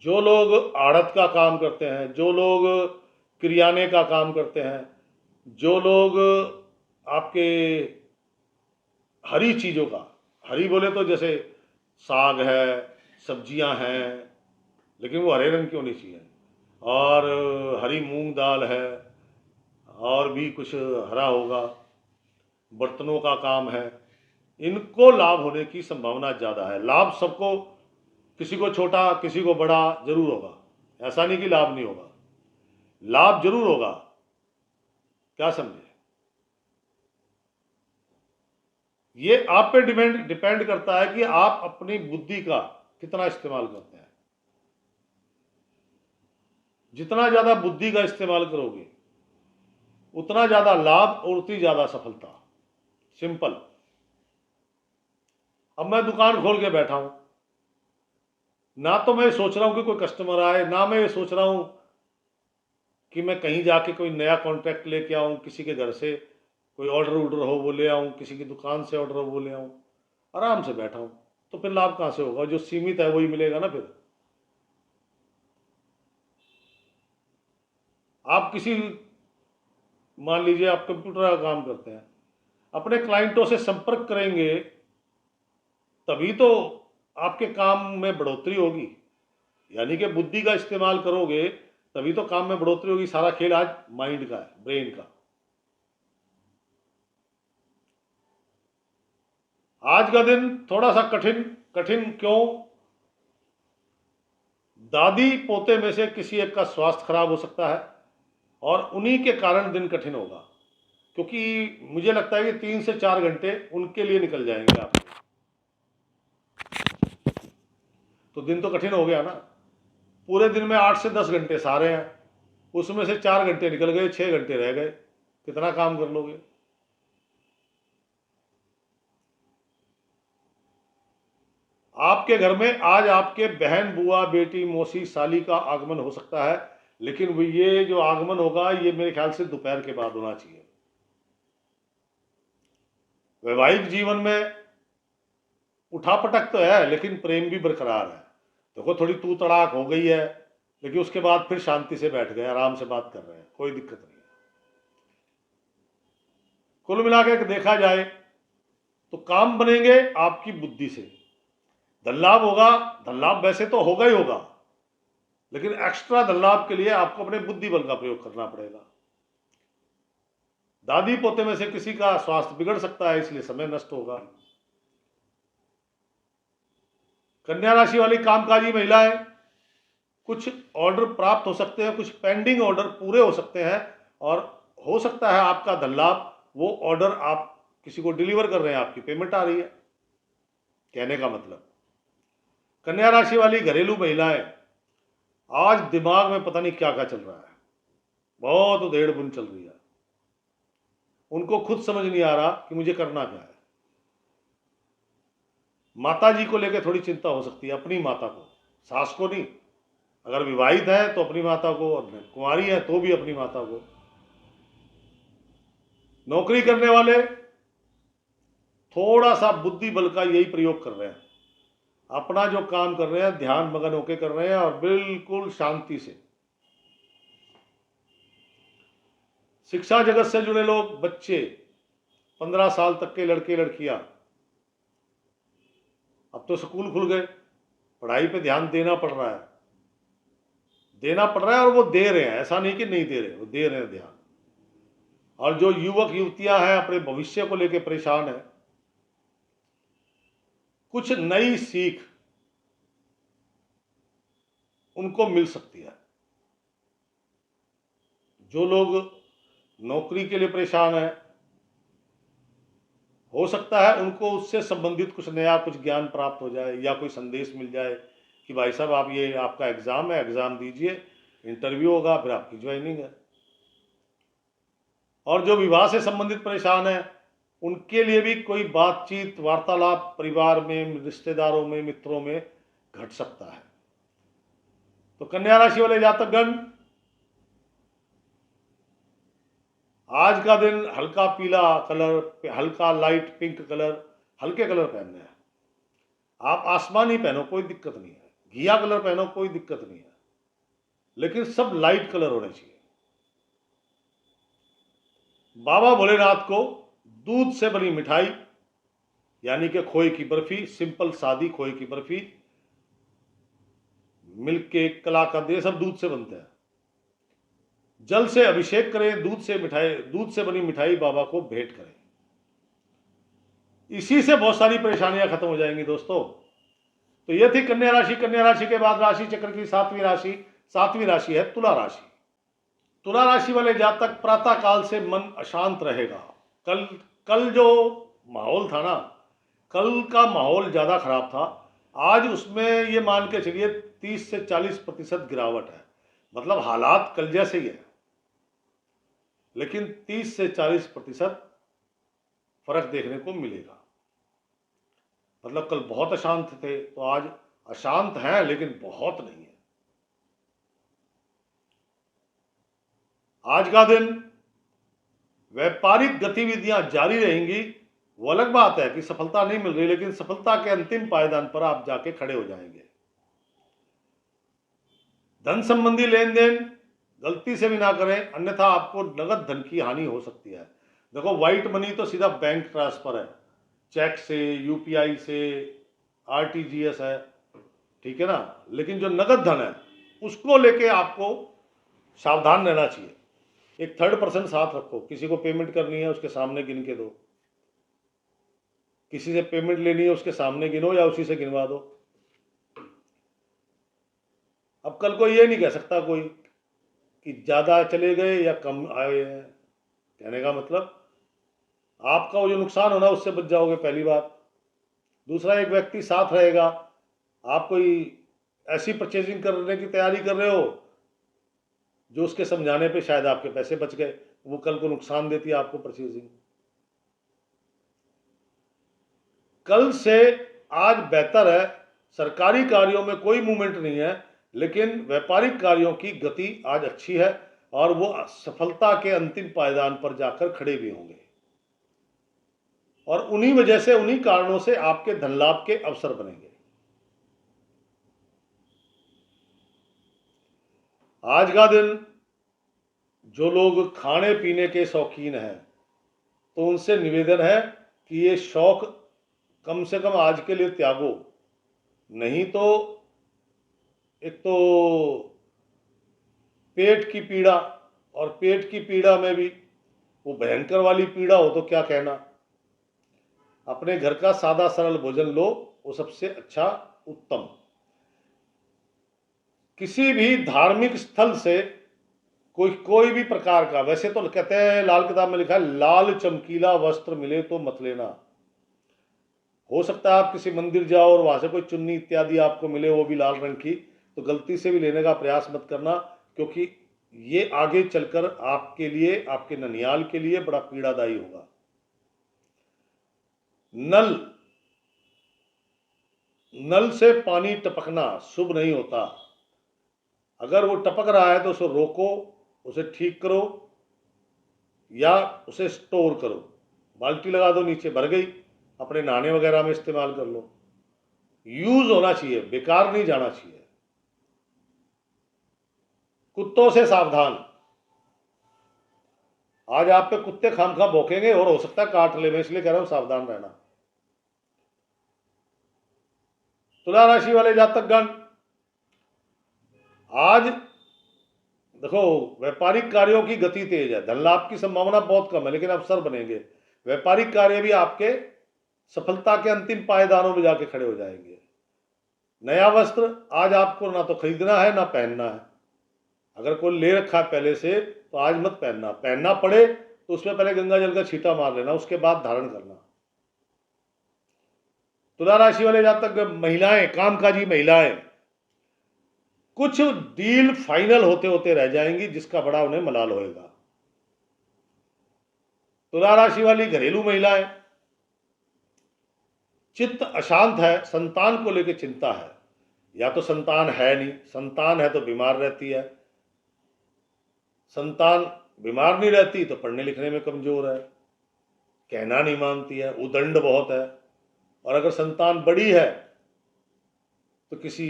जो लोग आड़त का काम करते हैं, जो लोग किरियाने का काम करते हैं, जो लोग आपके हरी चीज़ों का, हरी बोले तो जैसे साग है, सब्जियां हैं, लेकिन वो हरे रंग की होनी चाहिए, और हरी मूंग दाल है, और भी कुछ हरा होगा, बर्तनों का काम है, इनको लाभ होने की संभावना ज़्यादा है। लाभ सबको, किसी को छोटा किसी को बड़ा जरूर होगा, ऐसा नहीं कि लाभ नहीं होगा, लाभ जरूर होगा। क्या समझे? ये आप पे डिपेंड करता है कि आप अपनी बुद्धि का कितना इस्तेमाल करते हैं। जितना ज्यादा बुद्धि का इस्तेमाल करोगे उतना ज्यादा लाभ और उतनी ज्यादा सफलता। सिंपल। अब मैं दुकान खोल के बैठा हूं, ना तो मैं सोच रहा हूं कि कोई कस्टमर आए, ना मैं ये सोच रहा हूं कि मैं कहीं जाके कोई नया कॉन्ट्रैक्ट लेके आऊं, किसी के घर से कोई ऑर्डर हो वो ले आऊं, किसी की दुकान से ऑर्डर हो वो ले आऊं। आराम से बैठा हूं, तो फिर लाभ कहां से होगा? जो सीमित है वही मिलेगा ना। फिर आप किसी, मान लीजिए आप कंप्यूटर का काम करते हैं, अपने क्लाइंटों से संपर्क करेंगे तभी तो आपके काम में बढ़ोतरी होगी। यानी कि बुद्धि का इस्तेमाल करोगे तभी तो काम में बढ़ोतरी होगी। सारा खेल आज माइंड का है, ब्रेन का। आज का दिन थोड़ा सा कठिन। कठिन क्यों? दादी पोते में से किसी एक का स्वास्थ्य खराब हो सकता है और उन्हीं के कारण दिन कठिन होगा। क्योंकि मुझे लगता है कि 3 से 4 घंटे उनके लिए निकल जाएंगे आपके, तो दिन तो कठिन हो गया ना। पूरे दिन में 8 से 10 घंटे सारे हैं, उसमें से 4 घंटे निकल गए, 6 घंटे रह गए, कितना काम कर लोगे? आपके घर में आज आपके बहन, बुआ, बेटी, मौसी, साली का आगमन हो सकता है, लेकिन वो ये जो आगमन होगा ये मेरे ख्याल से दोपहर के बाद होना चाहिए। वैवाहिक जीवन में उठापटक तो है लेकिन प्रेम भी बरकरार है। देखो थोड़ी तू तड़ाक हो गई है, लेकिन उसके बाद फिर शांति से बैठ गए, आराम से बात कर रहे हैं, कोई दिक्कत नहीं है। कुल मिला के देखा जाए तो काम बनेंगे आपकी बुद्धि से। धन लाभ होगा, धन लाभ वैसे तो होगा ही होगा, लेकिन एक्स्ट्रा धन लाभ के लिए आपको अपने बुद्धि बल का प्रयोग करना पड़ेगा। दादी पोते में से किसी का स्वास्थ्य बिगड़ सकता है, इसलिए समय नष्ट होगा। कन्या राशि वाली कामकाजी महिलाएं, कुछ ऑर्डर प्राप्त हो सकते हैं, कुछ पेंडिंग ऑर्डर पूरे हो सकते हैं, और हो सकता है आपका धन लाभ, वो ऑर्डर आप किसी को डिलीवर कर रहे हैं, आपकी पेमेंट आ रही है। कहने का मतलब, कन्या राशि वाली घरेलू महिलाएं, आज दिमाग में पता नहीं क्या क्या चल रहा है, बहुत उधेड़ बुन चल रही है। उनको खुद समझ नहीं आ रहा कि मुझे करना क्या है। माता जी को लेकर थोड़ी चिंता हो सकती है, अपनी माता को, सास को नहीं। अगर विवाहित है तो अपनी माता को, और कुंवारी है तो भी अपनी माता को। नौकरी करने वाले थोड़ा सा बुद्धि बल का यही प्रयोग कर रहे हैं, अपना जो काम कर रहे हैं ध्यान मगन होकर कर रहे हैं और बिल्कुल शांति से। शिक्षा जगत से जुड़े लोग, बच्चे, 15 साल तक के लड़के लड़कियां, अब तो स्कूल खुल गए, पढ़ाई पे ध्यान देना पड़ रहा है, और वो दे रहे हैं, ऐसा नहीं कि नहीं दे रहे, वो दे रहे हैं ध्यान। और जो युवक युवतियां हैं अपने भविष्य को लेकर परेशान है, कुछ नई सीख उनको मिल सकती है। जो लोग नौकरी के लिए परेशान है, हो सकता है उनको उससे संबंधित कुछ नया, कुछ ज्ञान प्राप्त हो जाए, या कोई संदेश मिल जाए कि भाई साहब आप ये आपका एग्जाम है, एग्जाम दीजिए, इंटरव्यू होगा, फिर आपकी ज्वाइनिंग है। और जो विवाह से संबंधित परेशान है उनके लिए भी कोई बातचीत, वार्तालाप परिवार में, रिश्तेदारों में, मित्रों में घट सकता है। तो कन्या राशि वाले जातकगण, आज का दिन हल्का पीला कलर, हल्का लाइट पिंक कलर, हल्के कलर पहनने हैं। आप आसमानी पहनो कोई दिक्कत नहीं है, घिया कलर पहनो कोई दिक्कत नहीं है, लेकिन सब लाइट कलर होने चाहिए। बाबा भोलेनाथ को दूध से बनी मिठाई, यानी कि खोए की बर्फी, सिंपल सादी खोए की बर्फी, मिल्क केक, कलाकंद, ये सब दूध से बनते हैं। जल से अभिषेक करें, दूध से बनी मिठाई बाबा को भेंट करें। इसी से बहुत सारी परेशानियां खत्म हो जाएंगी दोस्तों। तो ये थी कन्या राशि। कन्या राशि के बाद राशि चक्र की सातवीं राशि है तुला राशि। तुला राशि वाले जातक प्रातः काल से मन अशांत रहेगा। कल कल जो माहौल था ना, कल का माहौल ज़्यादा खराब था। आज उसमें ये मान के चलिए 30 से 40% गिरावट है। मतलब हालात कल जैसे ही है, लेकिन 30 से 40% फर्क देखने को मिलेगा। मतलब कल बहुत अशांत थे, तो आज अशांत हैं लेकिन बहुत नहीं है। आज का दिन व्यापारिक गतिविधियां जारी रहेंगी। वो अलग बात है कि सफलता नहीं मिल रही, लेकिन सफलता के अंतिम पायदान पर आप जाके खड़े हो जाएंगे। धन संबंधी लेन देन गलती से भी ना करें, अन्यथा आपको नगद धन की हानि हो सकती है। देखो, व्हाइट मनी तो सीधा बैंक ट्रांसफर है, चेक से, यूपीआई से, आरटीजीएस है, ठीक है ना। लेकिन जो नगद धन है उसको लेके आपको सावधान रहना चाहिए। एक थर्ड पर्सन साथ रखो। किसी को पेमेंट करनी है उसके सामने गिन के दो, किसी से पेमेंट लेनी है उसके सामने गिनो या उसी से गिनवा दो। अब कल को ये नहीं कह सकता कोई कि ज़्यादा चले गए या कम आए हैं। कहने का मतलब आपका वो जो नुकसान होना उससे बच जाओगे, पहली बात। दूसरा, एक व्यक्ति साथ रहेगा। आप कोई ऐसी परचेजिंग करने की तैयारी कर रहे हो जो उसके समझाने पे शायद आपके पैसे बच गए, वो कल को नुकसान देती है आपको परचेजिंग। कल से आज बेहतर है। सरकारी कार्यों में कोई मूवमेंट नहीं है, लेकिन व्यापारिक कार्यों की गति आज अच्छी है और वो सफलता के अंतिम पायदान पर जाकर खड़े भी होंगे। और उन्हीं वजह से, उन्हीं कारणों से आपके धन लाभ के अवसर बनेंगे। आज का दिन जो लोग खाने पीने के शौकीन हैं, तो उनसे निवेदन है कि ये शौक कम से कम आज के लिए त्यागो। नहीं तो एक तो पेट की पीड़ा, और पेट की पीड़ा में भी वो भयंकर वाली पीड़ा हो तो क्या कहना। अपने घर का सादा सरल भोजन लो, वो सबसे अच्छा, उत्तम। किसी भी धार्मिक स्थल से कोई भी प्रकार का, वैसे तो कहते हैं लाल किताब में लिखा है लाल चमकीला वस्त्र मिले तो मत लेना। हो सकता है आप किसी मंदिर जाओ और वहां से कोई चुन्नी इत्यादि आपको मिले, वो भी लाल रंग की, तो गलती से भी लेने का प्रयास मत करना, क्योंकि ये आगे चलकर आपके लिए, आपके ननियाल के लिए बड़ा पीड़ादायी होगा। नल से पानी टपकना शुभ नहीं होता। अगर वो टपक रहा है तो उसे रोको, उसे ठीक करो या उसे स्टोर करो। बाल्टी लगा दो, नीचे भर गई, अपने नहाने वगैरह में इस्तेमाल कर लो। यूज होना चाहिए, बेकार नहीं जाना चाहिए। कुत्तों से सावधान। आज आप पे कुत्ते खामखा भौंकेंगे और हो सकता है काट ले, मैं इसलिए कह रहा हूं सावधान रहना। तुला राशि वाले जातकगण, आज देखो, व्यापारिक कार्यों की गति तेज है, धन लाभ की संभावना बहुत कम है, लेकिन अवसर बनेंगे। व्यापारिक कार्य भी आपके सफलता के अंतिम पायदानों में जाके खड़े हो जाएंगे। नया वस्त्र आज आपको ना तो खरीदना है ना पहनना है। अगर कोई ले रखा है पहले से तो आज मत पहनना। पहनना पड़े तो उसमें पहले गंगा जल का छींटा मार लेना, उसके बाद धारण करना। तुला राशि वाले जातक महिलाएं, कामकाजी महिलाएं, कुछ डील फाइनल होते होते रह जाएंगी, जिसका बड़ा उन्हें मलाल होएगा। तुला राशि वाली घरेलू महिलाएं, चित्त अशांत है, संतान को लेकर चिंता है। या तो संतान है नहीं, संतान है तो बीमार रहती है, संतान बीमार नहीं रहती तो पढ़ने लिखने में कमजोर है, कहना नहीं मानती है, उदंड बहुत है। और अगर संतान बड़ी है तो किसी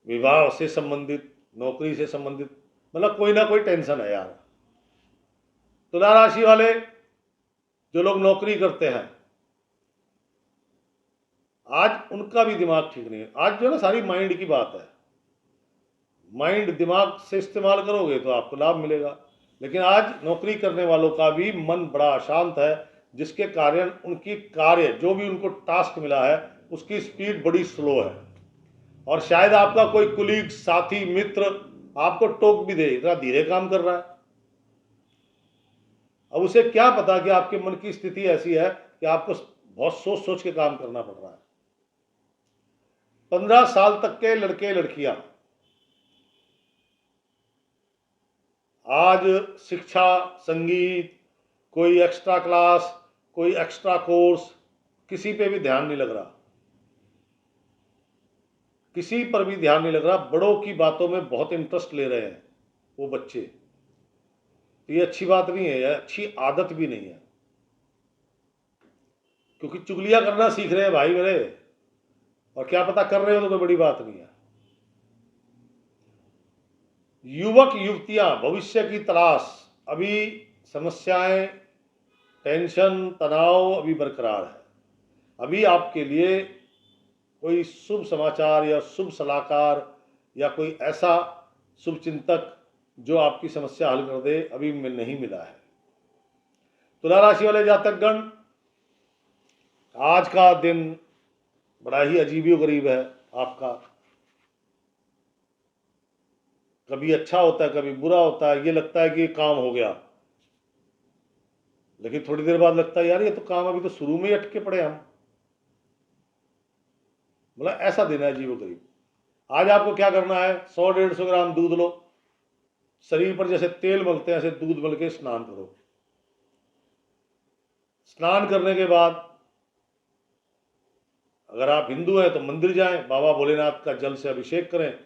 विवाह से संबंधित, नौकरी से संबंधित, मतलब कोई ना कोई टेंशन है यार। तुला राशि वाले जो लोग नौकरी करते हैं, आज उनका भी दिमाग ठीक नहीं है। आज जो ना सारी माइंड की बात है, माइंड दिमाग से इस्तेमाल करोगे तो आपको लाभ मिलेगा। लेकिन आज नौकरी करने वालों का भी मन बड़ा अशांत है, जिसके कारण उनकी कार्य जो भी उनको टास्क मिला है उसकी स्पीड बड़ी स्लो है। और शायद आपका कोई कुलीग, साथी, मित्र आपको टोक भी दे, इतना धीरे काम कर रहा है। अब उसे क्या पता कि आपके मन की स्थिति ऐसी है कि आपको बहुत सोच सोच के काम करना पड़ रहा है। 15 साल तक के लड़के लड़कियां आज शिक्षा, संगीत, कोई एक्स्ट्रा क्लास, कोई एक्स्ट्रा कोर्स, किसी पे भी ध्यान नहीं लग रहा, किसी पर भी ध्यान नहीं लग रहा। बड़ों की बातों में बहुत इंटरेस्ट ले रहे हैं वो बच्चे। ये अच्छी बात नहीं है, यह अच्छी आदत भी नहीं है, क्योंकि चुगलियां करना सीख रहे हैं भाई मेरे, और क्या पता कर रहे हो तो कोई बड़ी बात नहीं है। युवक युवतियां भविष्य की तलाश, अभी समस्याएं, टेंशन, तनाव अभी बरकरार है। अभी आपके लिए कोई शुभ समाचार या शुभ सलाहकार या कोई ऐसा शुभ चिंतक जो आपकी समस्या हल कर दे अभी नहीं मिला है। तुला राशि वाले जातकगण, आज का दिन बड़ा ही अजीबो गरीब है आपका। कभी अच्छा होता है, कभी बुरा होता है। ये लगता है कि काम हो गया, लेकिन थोड़ी देर बाद लगता है यार ये तो काम अभी तो शुरू में ही अटके पड़े हम। मतलब ऐसा दिन है अजीबो गरीब। आज आपको क्या करना है, 100-150 ग्राम दूध लो, शरीर पर जैसे तेल मलते हैं ऐसे दूध मल के स्नान करो। स्नान करने के बाद अगर आप हिंदू हैं तो मंदिर जाएं, बाबा भोलेनाथ का जल से अभिषेक करें।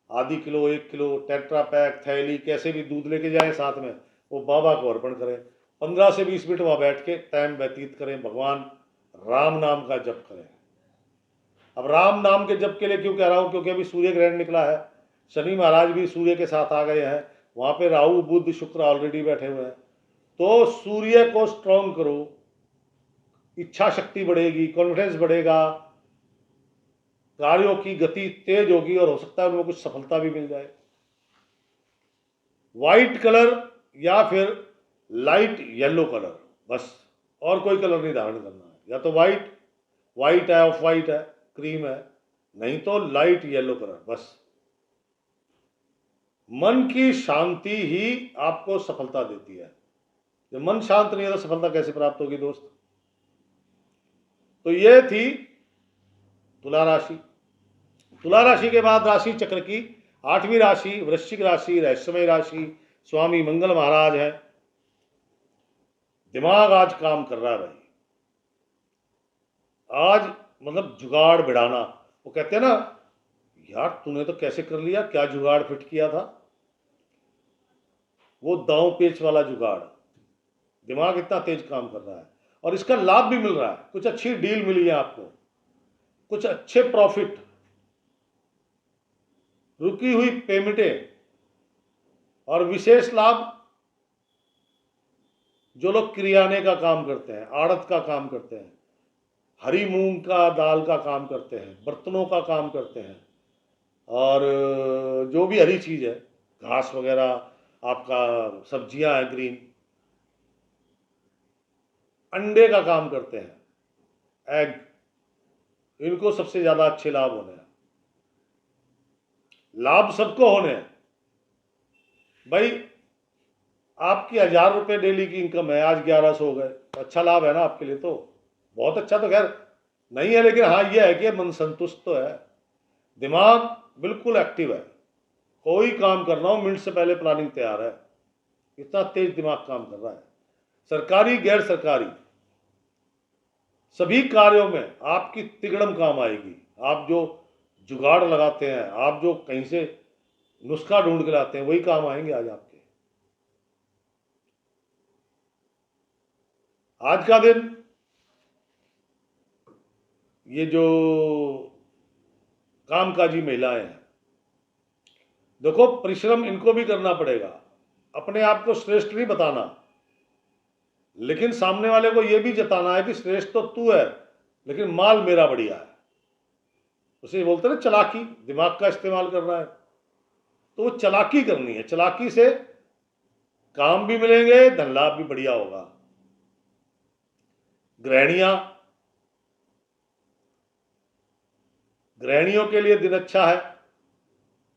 आधी किलो, 1 किलो, टेट्रा पैक, थैली, कैसे भी दूध लेके जाएं, साथ में वो बाबा को अर्पण करें। 15 से 20 मिनट वहाँ बैठ के टाइम व्यतीत करें, भगवान राम नाम का जप करें। अब राम नाम के जप के लिए क्यों कह रहा हूँ, क्योंकि अभी सूर्य ग्रहण निकला है, शनि महाराज भी सूर्य के साथ आ गए हैं, वहाँ पे राहु, बुध, शुक्र ऑलरेडी बैठे हुए हैं। तो सूर्य को स्ट्रॉन्ग करो, इच्छा शक्ति बढ़ेगी, कॉन्फिडेंस बढ़ेगा, कार्यों की गति तेज होगी और हो सकता है उनमें कुछ सफलता भी मिल जाए। व्हाइट कलर या फिर लाइट येलो कलर, बस, और कोई कलर नहीं धारण करना है। या तो व्हाइट है, ऑफ व्हाइट है, क्रीम है, नहीं तो लाइट येलो कलर, बस। मन की शांति ही आपको सफलता देती है। जब मन शांत नहीं है तो सफलता कैसे प्राप्त होगी दोस्त। तो ये थी तुला राशि। तुला राशि के बाद राशि चक्र की 8वीं राशि वृश्चिक राशि, रहस्यमय राशि, स्वामी मंगल महाराज है। दिमाग आज काम कर रहा है भाई, आज मतलब जुगाड़ बिड़ाना। वो कहते हैं ना, यार तूने तो कैसे कर लिया, क्या जुगाड़ फिट किया था। वो दांव पेच वाला जुगाड़, दिमाग इतना तेज काम कर रहा है और इसका लाभ भी मिल रहा है। कुछ अच्छी डील मिली है आपको, कुछ अच्छे प्रॉफिट, रुकी हुई पेमेंटें और विशेष लाभ। जो लोग किराने का काम करते हैं, आड़त का काम करते हैं, हरी मूंग का दाल का काम करते हैं, बर्तनों का काम करते हैं, और जो भी हरी चीज़ है, घास वगैरह, आपका सब्जियां हैं ग्रीन, अंडे का काम करते हैं, एग, इनको सबसे ज़्यादा अच्छे लाभ होने हैं। लाभ सबको होने हैं भाई। आपकी 1000 रुपये डेली की इनकम है, आज 1100 हो गए, तो अच्छा लाभ है ना आपके लिए। तो बहुत अच्छा तो खैर नहीं है, लेकिन हाँ ये है कि मन संतुष्ट तो है, दिमाग बिल्कुल एक्टिव है। कोई काम करना हो मिनट से पहले प्लानिंग तैयार है, इतना तेज दिमाग काम कर रहा है। सरकारी गैर सरकारी सभी कार्यों में आपकी तिगड़म काम आएगी। आप जो जुगाड़ लगाते हैं, आप जो कहीं से नुस्खा ढूंढ के लाते हैं, वही काम आएंगे आज आपके। आज का दिन ये जो कामकाजी महिलाएं हैं, देखो परिश्रम इनको भी करना पड़ेगा, अपने आप को श्रेष्ठ नहीं बताना, लेकिन सामने वाले को यह भी जताना है कि श्रेष्ठ तो तू है लेकिन माल मेरा बढ़िया है। उसे बोलते ना चालाकी, दिमाग का इस्तेमाल करना है। तो वो चालाकी करनी है, चालाकी से काम भी मिलेंगे, धन लाभ भी बढ़िया होगा। गृहिणियों के लिए दिन अच्छा है।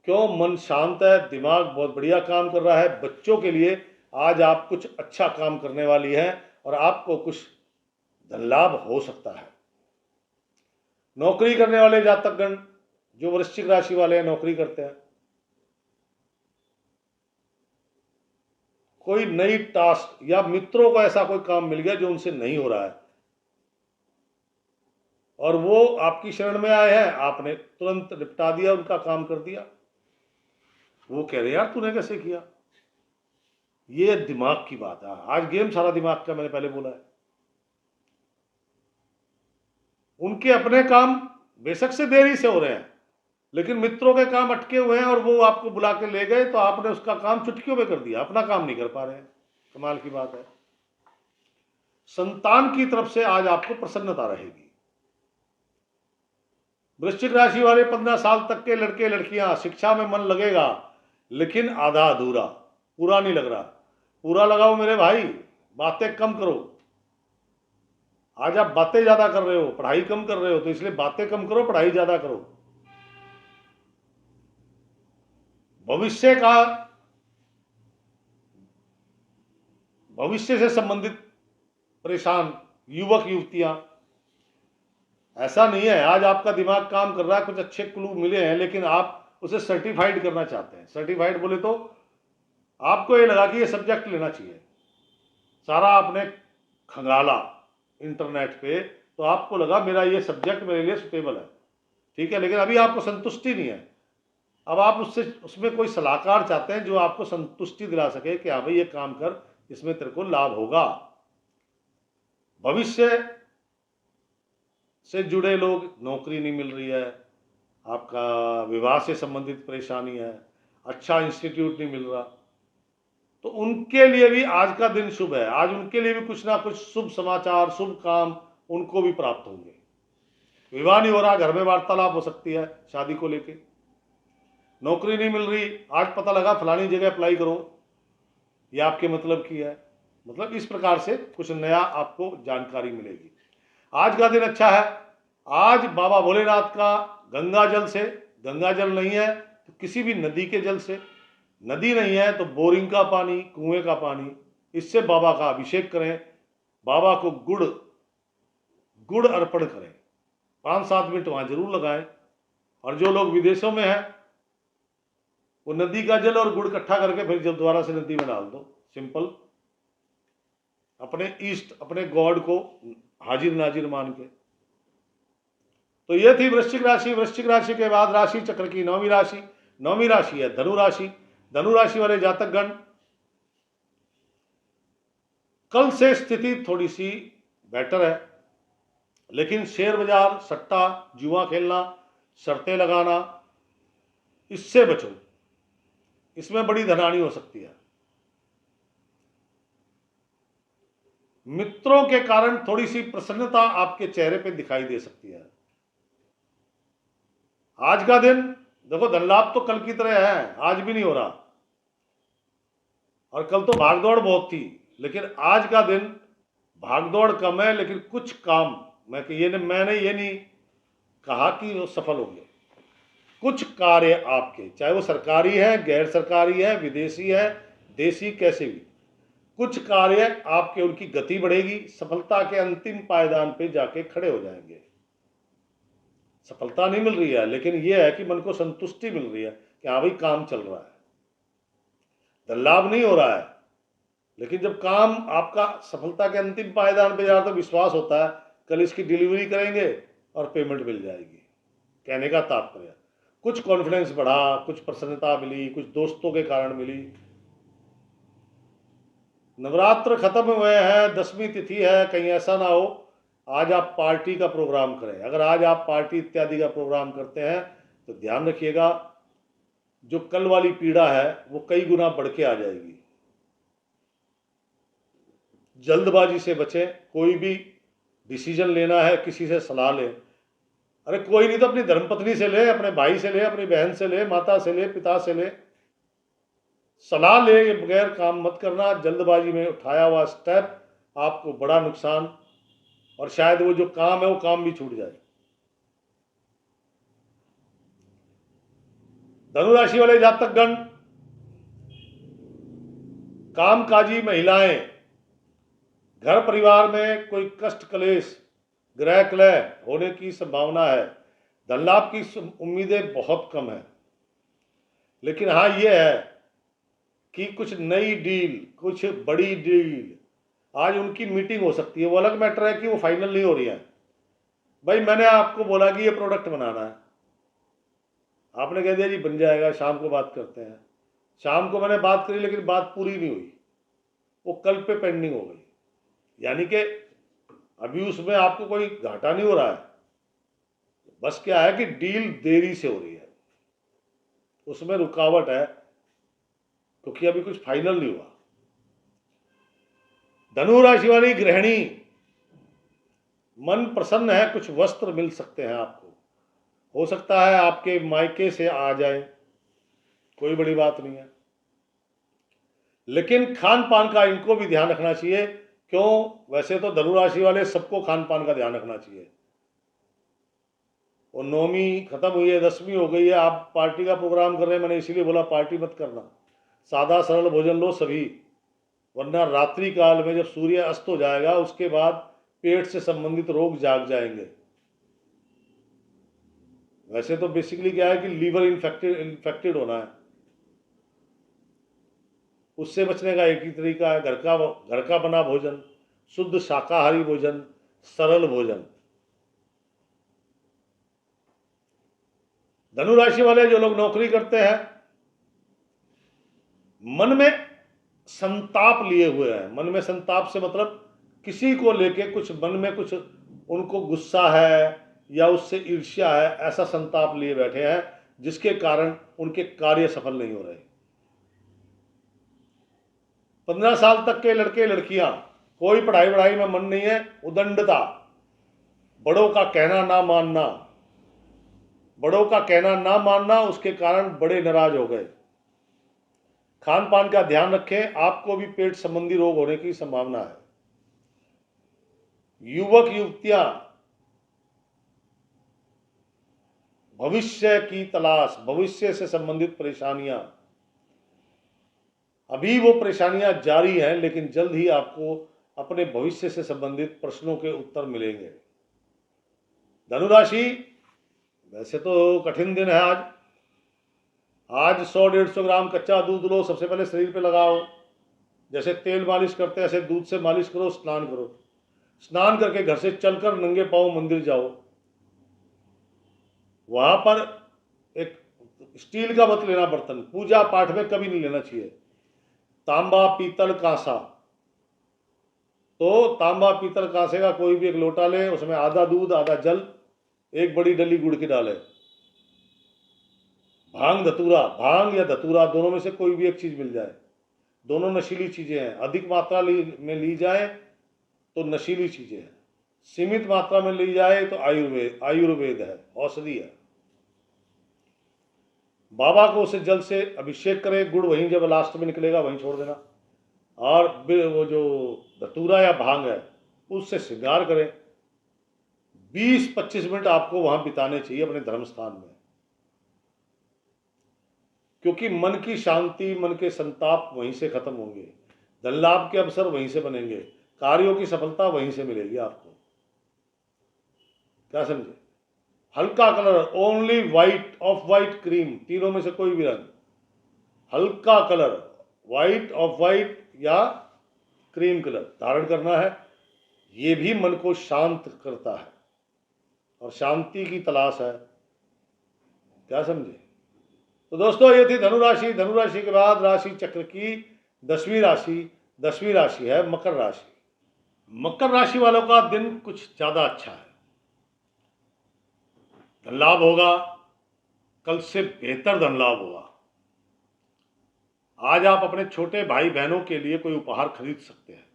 क्यों? मन शांत है, दिमाग बहुत बढ़िया काम कर रहा है। बच्चों के लिए आज आप कुछ अच्छा काम करने वाली हैं और आपको कुछ धन लाभ हो सकता है। नौकरी करने वाले जातकगण, जो वृश्चिक राशि वाले हैं, नौकरी करते हैं, कोई नई टास्क या मित्रों को ऐसा कोई काम मिल गया जो उनसे नहीं हो रहा है और वो आपकी शरण में आए हैं, आपने तुरंत निपटा दिया, उनका काम कर दिया। वो कह रहे यार तूने कैसे किया? ये दिमाग की बात है। आज गेम सारा दिमाग का, मैंने पहले बोला है। उनके अपने काम बेशक से देरी से हो रहे हैं, लेकिन मित्रों के काम अटके हुए हैं और वो आपको बुला के ले गए तो आपने उसका काम चुटकियों में कर दिया, अपना काम नहीं कर पा रहे हैं। कमाल की बात है। संतान की तरफ से आज आपको प्रसन्नता रहेगी। वृश्चिक राशि वाले 15 साल तक के लड़के लड़कियां, शिक्षा में मन लगेगा लेकिन आधा अधूरा, पूरा नहीं लग रहा। पूरा लगाओ मेरे भाई, बातें कम करो। आज आप बातें ज्यादा कर रहे हो, पढ़ाई कम कर रहे हो, तो इसलिए बातें कम करो, पढ़ाई ज्यादा करो। भविष्य से संबंधित परेशान युवक युवतियां, ऐसा नहीं है, आज आपका दिमाग काम कर रहा है, कुछ अच्छे क्लू मिले हैं, लेकिन आप उसे सर्टिफाइड करना चाहते हैं। सर्टिफाइड बोले तो आपको ये लगा कि ये सब्जेक्ट लेना चाहिए, सारा आपने खंगाला इंटरनेट पे, तो आपको लगा मेरा ये सब्जेक्ट मेरे लिए सुटेबल है, ठीक है, लेकिन अभी आपको संतुष्टि नहीं है। अब आप उसमें कोई सलाहकार चाहते हैं जो आपको संतुष्टि दिला सके कि हाँ भाई ये काम कर, इसमें तेरे को लाभ होगा। भविष्य से जुड़े लोग, नौकरी नहीं मिल रही है, आपका विवाह से संबंधित परेशानी है, अच्छा इंस्टीट्यूट नहीं मिल रहा, तो उनके लिए भी आज का दिन शुभ है। आज उनके लिए भी कुछ ना कुछ शुभ समाचार, शुभ काम उनको भी प्राप्त होंगे। विवाह नहीं हो रहा, घर में वार्तालाप हो सकती है शादी को लेके। नौकरी नहीं मिल रही, आज पता लगा फलानी जगह अप्लाई करो, ये आपके मतलब की है। मतलब इस प्रकार से कुछ नया आपको जानकारी मिलेगी। आज का दिन अच्छा है। आज बाबा भोलेनाथ का गंगा जल से, गंगा जल नहीं है तो किसी भी नदी के जल से, नदी नहीं है तो बोरिंग का पानी, कुएं का पानी, इससे बाबा का अभिषेक करें। बाबा को गुड़ अर्पण करें, 5-7 मिनट वहां जरूर लगाएं। और जो लोग विदेशों में हैं वो नदी का जल और गुड़ इकट्ठा करके फिर जब दोबारा से नदी में डाल दो। सिंपल, अपने ईष्ट, अपने गॉड को हाजिर नाजिर मान के। तो ये थी वृश्चिक राशि। वृश्चिक राशि के बाद राशि चक्र की 9वीं राशि, 9वीं राशि है धनु राशि। धनु राशि वाले जातकगण, कल से स्थिति थोड़ी सी बेटर है, लेकिन शेयर बाजार, सट्टा, जुआ खेलना, शर्तें लगाना, इससे बचो, इसमें बड़ी धनहानि हो सकती है। मित्रों के कारण थोड़ी सी प्रसन्नता आपके चेहरे पे दिखाई दे सकती है। आज का दिन देखो, धन लाभ तो कल की तरह है, आज भी नहीं हो रहा, और कल तो भागदौड़ बहुत थी, लेकिन आज का दिन भागदौड़ कम है, लेकिन कुछ काम, मैंने ये नहीं कहा कि वो सफल होंगे। कुछ कार्य आपके, चाहे वो सरकारी है, गैर सरकारी है, विदेशी है, देसी, कैसे भी, कुछ कार्य आपके, उनकी गति बढ़ेगी, सफलता के अंतिम पायदान पे जाके खड़े हो जाएंगे। सफलता नहीं मिल रही है, लेकिन यह है कि मन को संतुष्टि मिल रही है कि हाँ भाई काम चल रहा है। धन लाभ नहीं हो रहा है, लेकिन जब काम आपका सफलता के अंतिम पायदान पे जाता तो विश्वास होता है कल इसकी डिलीवरी करेंगे और पेमेंट मिल जाएगी। कहने का तात्पर्य, कुछ कॉन्फिडेंस बढ़ा, कुछ प्रसन्नता मिली, कुछ दोस्तों के कारण मिली। नवरात्र खत्म हुए हैं, 10वीं तिथि है, कहीं ऐसा ना हो आज आप पार्टी का प्रोग्राम करें। अगर आज आप पार्टी इत्यादि का प्रोग्राम करते हैं तो ध्यान रखिएगा, जो कल वाली पीड़ा है वो कई गुना बढ़ के आ जाएगी। जल्दबाजी से बचें, कोई भी डिसीजन लेना है किसी से सलाह लें। अरे कोई नहीं तो अपनी धर्मपत्नी से ले, अपने भाई से ले, अपनी बहन से ले, माता से ले, पिता से ले, सलाह ले, ये बगैर काम मत करना। जल्दबाजी में उठाया हुआ स्टेप आपको बड़ा नुकसान और शायद वो जो काम है वो काम भी छूट जाए। धनुराशि वाले जातकगण, कामकाजी महिलाएं, घर परिवार में कोई कष्ट क्लेश, ग्रह कलह होने की संभावना है। धन लाभ की उम्मीदें बहुत कम है, लेकिन हाँ ये है कि कुछ नई डील, कुछ बड़ी डील आज उनकी मीटिंग हो सकती है। वो अलग मैटर है कि वो फाइनल नहीं हो रही है। भाई मैंने आपको बोला कि ये प्रोडक्ट बनाना है, आपने कह दिया जी बन जाएगा, शाम को बात करते हैं। शाम को मैंने बात करी लेकिन बात पूरी नहीं हुई, वो कल पे पेंडिंग हो गई। यानी कि अभी उसमें आपको कोई घाटा नहीं हो रहा है, बस क्या है कि डील देरी से हो रही है, उसमें रुकावट है क्योंकि अभी कुछ फाइनल नहीं हुआ। धनु राशि वाली गृहिणी, मन प्रसन्न है, कुछ वस्त्र मिल सकते हैं आपको, हो सकता है आपके मायके से आ जाए, कोई बड़ी बात नहीं है। लेकिन खान पान का इनको भी ध्यान रखना चाहिए। क्यों? वैसे तो धनु राशि वाले सबको खान पान का ध्यान रखना चाहिए। और 9वीं खत्म हुई है, 10वीं हो गई है, आप पार्टी का प्रोग्राम कर रहे हैं, मैंने इसीलिए बोला पार्टी मत करना, सादा सरल भोजन लो सभी, वरना रात्रि काल में जब सूर्य अस्त हो जाएगा उसके बाद पेट से संबंधित रोग जाग जाएंगे। वैसे तो बेसिकली क्या है कि लीवर इन्फेक्टेड होना है, उससे बचने का एक ही तरीका है घर का बना भोजन, शुद्ध शाकाहारी भोजन, सरल भोजन। धनु राशि वाले जो लोग नौकरी करते हैं, मन में संताप लिए हुए हैं। मन में संताप से मतलब किसी को लेके कुछ मन में कुछ उनको गुस्सा है या उससे ईर्ष्या है, ऐसा संताप लिए बैठे हैं जिसके कारण उनके कार्य सफल नहीं हो रहे। 15 साल तक के लड़के लड़कियां, कोई पढ़ाई वढ़ाई में मन नहीं है, उदंडता, बड़ों का कहना ना मानना, बड़ों का कहना ना मानना, उसके कारण बड़े नाराज हो गए। खान पान का ध्यान रखें, आपको भी पेट संबंधी रोग होने की संभावना है। युवक युवतियां, भविष्य की तलाश, भविष्य से संबंधित परेशानियां, अभी वो परेशानियां जारी हैं, लेकिन जल्द ही आपको अपने भविष्य से संबंधित प्रश्नों के उत्तर मिलेंगे। धनुराशि, वैसे तो कठिन दिन है आज 100-150 ग्राम कच्चा दूध लो, सबसे पहले शरीर पे लगाओ, जैसे तेल मालिश करते हैं ऐसे दूध से मालिश करो, स्नान करो, स्नान करके घर से चलकर नंगे पांव मंदिर जाओ, वहां पर एक स्टील का मत लेना बर्तन, पूजा पाठ में कभी नहीं लेना चाहिए, तांबा पीतल कांसा। तो तांबा पीतल कांसे का कोई भी एक लोटा ले, उसमें आधा दूध आधा जल, एक बड़ी डली गुड़ की डाले, भांग धतूरा, भांग या धतूरा दोनों में से कोई भी एक चीज मिल जाए, दोनों नशीली चीजें हैं। अधिक मात्रा में ली जाए तो नशीली चीजें हैं, सीमित मात्रा में ली जाए तो आयुर्वेद है, औषधि है। बाबा को उसे जल से अभिषेक करें, गुड़ वहीं जब लास्ट में निकलेगा वहीं छोड़ देना, और वो जो धतूरा या भांग है उससे श्रृंगार करें। 20-25 मिनट आपको वहां बिताने चाहिए अपने धर्म स्थान में, क्योंकि मन की शांति, मन के संताप वहीं से खत्म होंगे, धन लाभ के अवसर वहीं से बनेंगे, कार्यों की सफलता वहीं से मिलेगी आपको। क्या समझे? हल्का colour, only white, of white, cream, तीनों में से कोई भी रंग, हल्का कलर, व्हाइट, ऑफ व्हाइट या क्रीम कलर धारण करना है। ये भी मन को शांत करता है और शांति की तलाश है। क्या समझे? तो दोस्तों ये थी धनुराशि। धनुराशि के बाद राशि चक्र की 10वीं राशि है मकर राशि। मकर राशि वालों का दिन कुछ ज्यादा अच्छा है, धन लाभ होगा, कल से बेहतर धन लाभ होगा। आज आप अपने छोटे भाई बहनों के लिए कोई उपहार खरीद सकते हैं।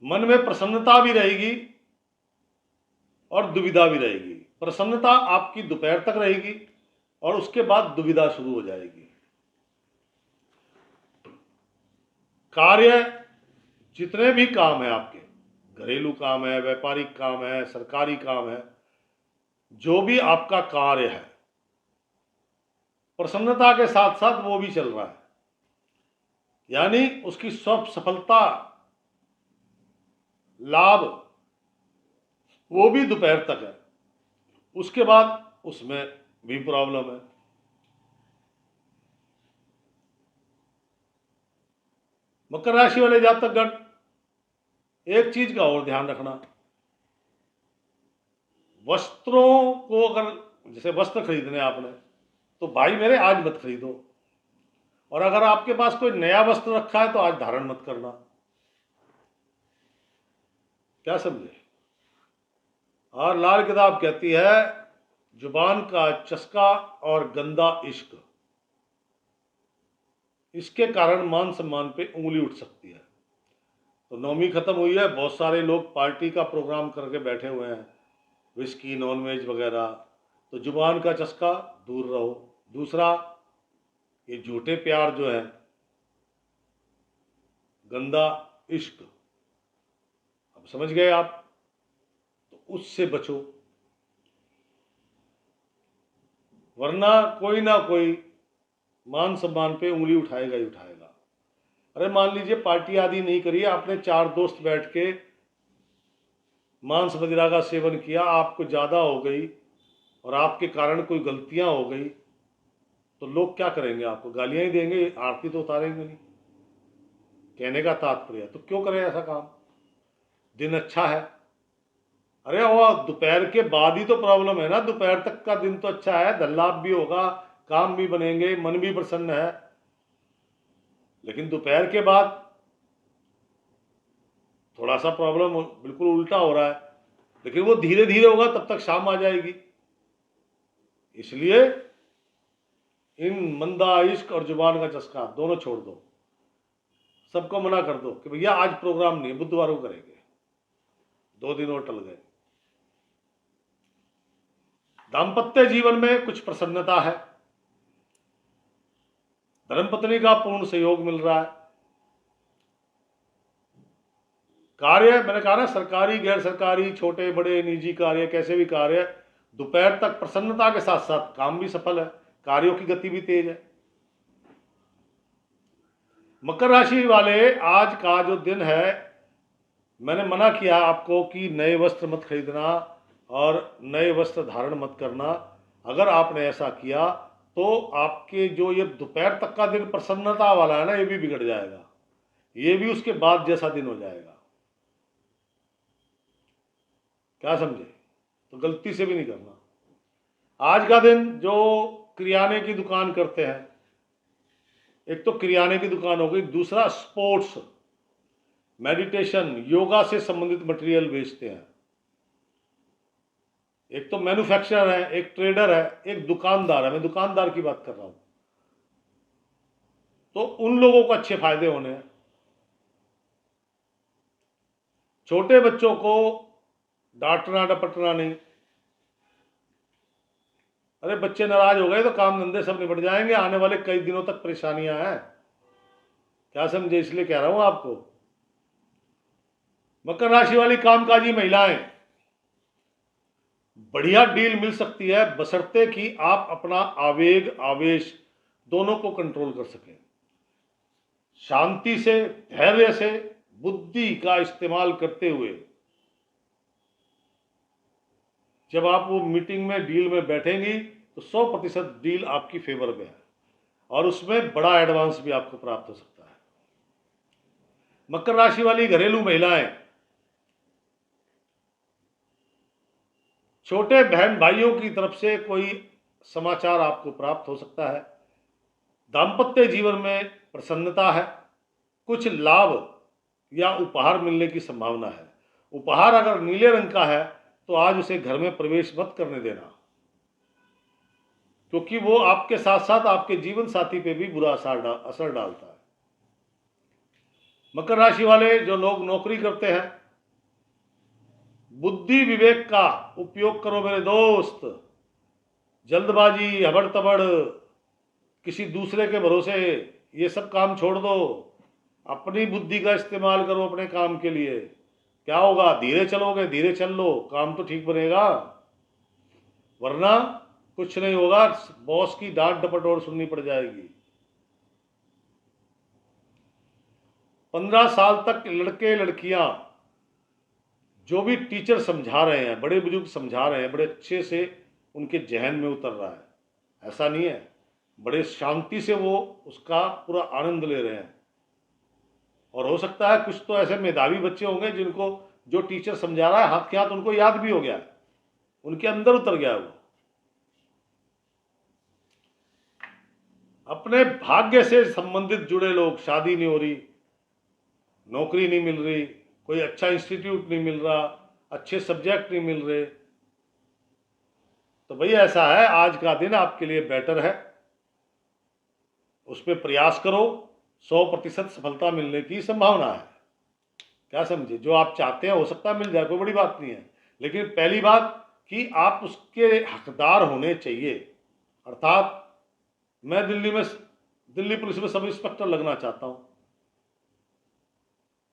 मन में प्रसन्नता भी रहेगी और दुविधा भी रहेगी। प्रसन्नता आपकी दोपहर तक रहेगी और उसके बाद दुविधा शुरू हो जाएगी। कार्य, जितने भी काम है आपके, घरेलू काम है, व्यापारिक काम है, सरकारी काम है, जो भी आपका कार्य है, प्रसन्नता के साथ साथ वो भी चल रहा है, यानी उसकी सब सफलता, लाभ, वो भी दोपहर तक है। उसके बाद उसमें भी प्रॉब्लम है। मकर राशि वाले जातकगण, एक चीज का और ध्यान रखना, वस्त्रों को अगर जैसे वस्त्र खरीदने आपने, तो भाई मेरे आज मत खरीदो, और अगर आपके पास कोई नया वस्त्र रखा है तो आज धारण मत करना। क्या समझे? और लाल किताब कहती है, जुबान का चस्का और गंदा इश्क, इसके कारण मान सम्मान पे उंगली उठ सकती है। तो नौवीं खत्म हुई है, बहुत सारे लोग पार्टी का प्रोग्राम करके बैठे हुए हैं, विस्की, नॉनवेज वगैरह, तो जुबान का चस्का दूर रहो। दूसरा, ये झूठे प्यार जो है, गंदा इश्क, अब समझ गए आप, तो उससे बचो, वरना कोई ना कोई मान सम्मान पे उंगली उठाएगा ही उठाएगा। अरे मान लीजिए पार्टी आदि नहीं करी, आपने 4 दोस्त बैठ के मांस मदिरा का सेवन किया, आपको ज़्यादा हो गई और आपके कारण कोई गलतियां हो गई, तो लोग क्या करेंगे? आपको गालियां ही देंगे, आरती तो उतारेंगे नहीं। कहने का तात्पर्य, तो क्यों करें ऐसा काम? दिन अच्छा है, अरे वो दोपहर के बाद ही तो प्रॉब्लम है ना। दोपहर तक का दिन तो अच्छा है, धन लाभ भी होगा, काम भी बनेंगे, मन भी प्रसन्न है, लेकिन दोपहर के बाद थोड़ा सा प्रॉब्लम बिल्कुल उल्टा हो रहा है। लेकिन वो धीरे धीरे होगा, तब तक शाम आ जाएगी। इसलिए इन मंदा इश्क और जुबान का चस्का दोनों छोड़ दो। सबको मना कर दो कि भैया आज प्रोग्राम नहीं है, बुधवार को करेंगे। 2 दिन और टल गए। दाम्पत्य जीवन में कुछ प्रसन्नता है, धर्मपत्नी का पूर्ण सहयोग मिल रहा है। कार्य, मैंने कहा ना, सरकारी, गैर सरकारी, छोटे बड़े, निजी कार्य, कैसे भी कार्य, दोपहर तक प्रसन्नता के साथ साथ काम भी सफल है, कार्यों की गति भी तेज है। मकर राशि वाले, आज का जो दिन है, मैंने मना किया आपको कि नए वस्त्र मत खरीदना और नए वस्त्र धारण मत करना। अगर आपने ऐसा किया तो आपके जो ये दोपहर तक का दिन प्रसन्नता वाला है ना, ये भी बिगड़ जाएगा, ये भी उसके बाद जैसा दिन हो जाएगा। क्या समझे? तो गलती से भी नहीं करना। आज का दिन जो किराने की दुकान करते हैं, एक तो किराने की दुकान हो गई, दूसरा स्पोर्ट्स, मेडिटेशन, योगा से संबंधित मटेरियल बेचते हैं, एक तो मैन्युफैक्चरर है, एक ट्रेडर है, एक दुकानदार है। मैं दुकानदार की बात कर रहा हूं। तो उन लोगों को अच्छे फायदे होने हैं। छोटे बच्चों को डांटना डपटना नहीं। अरे बच्चे नाराज हो गए तो काम धंधे सब निपट जाएंगे, आने वाले कई दिनों तक परेशानियां हैं। क्या समझे? इसलिए कह रहा हूं आपको। मकर राशि वाली कामकाजी महिलाएं, बढ़िया डील मिल सकती है, बशर्ते कि आप अपना आवेग, आवेश दोनों को कंट्रोल कर सकें। शांति से, धैर्य से, बुद्धि का इस्तेमाल करते हुए जब आप वो मीटिंग में, डील में बैठेंगी, तो 100% डील आपकी फेवर में है और उसमें बड़ा एडवांस भी आपको प्राप्त हो सकता है। मकर राशि वाली घरेलू महिलाएं, छोटे बहन भाइयों की तरफ से कोई समाचार आपको प्राप्त हो सकता है। दाम्पत्य जीवन में प्रसन्नता है, कुछ लाभ या उपहार मिलने की संभावना है। उपहार अगर नीले रंग का है तो आज उसे घर में प्रवेश मत करने देना, क्योंकि वो आपके साथ साथ आपके जीवन साथी पे भी बुरा असर डालता है। मकर राशि वाले जो लोग नौकरी करते हैं, बुद्धि विवेक का उपयोग करो मेरे दोस्त। जल्दबाजी, हबड़ तबड़, किसी दूसरे के भरोसे, ये सब काम छोड़ दो। अपनी बुद्धि का इस्तेमाल करो अपने काम के लिए। क्या होगा, धीरे चलोगे, धीरे चल लो, काम तो ठीक बनेगा, वरना कुछ नहीं होगा, बॉस की डांट डपट और सुननी पड़ जाएगी। 15 साल तक लड़के लड़कियां जो भी टीचर समझा रहे हैं, बड़े बुजुर्ग समझा रहे हैं, बड़े अच्छे से उनके जहन में उतर रहा है। ऐसा नहीं है, बड़े शांति से वो उसका पूरा आनंद ले रहे हैं। और हो सकता है कुछ तो ऐसे मेधावी बच्चे होंगे जिनको जो टीचर समझा रहा है हाथ के हाथ उनको याद भी हो गया, उनके अंदर उतर गया वो। अपने भाग्य से संबंधित जुड़े लोग, शादी नहीं हो रही, नौकरी नहीं मिल रही, कोई अच्छा इंस्टीट्यूट नहीं मिल रहा, अच्छे सब्जेक्ट नहीं मिल रहे, तो भाई ऐसा है, आज का दिन आपके लिए बेटर है, उसमें प्रयास करो, 100% सफलता मिलने की संभावना है। क्या समझे, जो आप चाहते हैं हो सकता है मिल जाए, कोई बड़ी बात नहीं है, लेकिन पहली बात कि आप उसके हकदार होने चाहिए। अर्थात मैं दिल्ली पुलिस में सब इंस्पेक्टर लगना चाहता हूं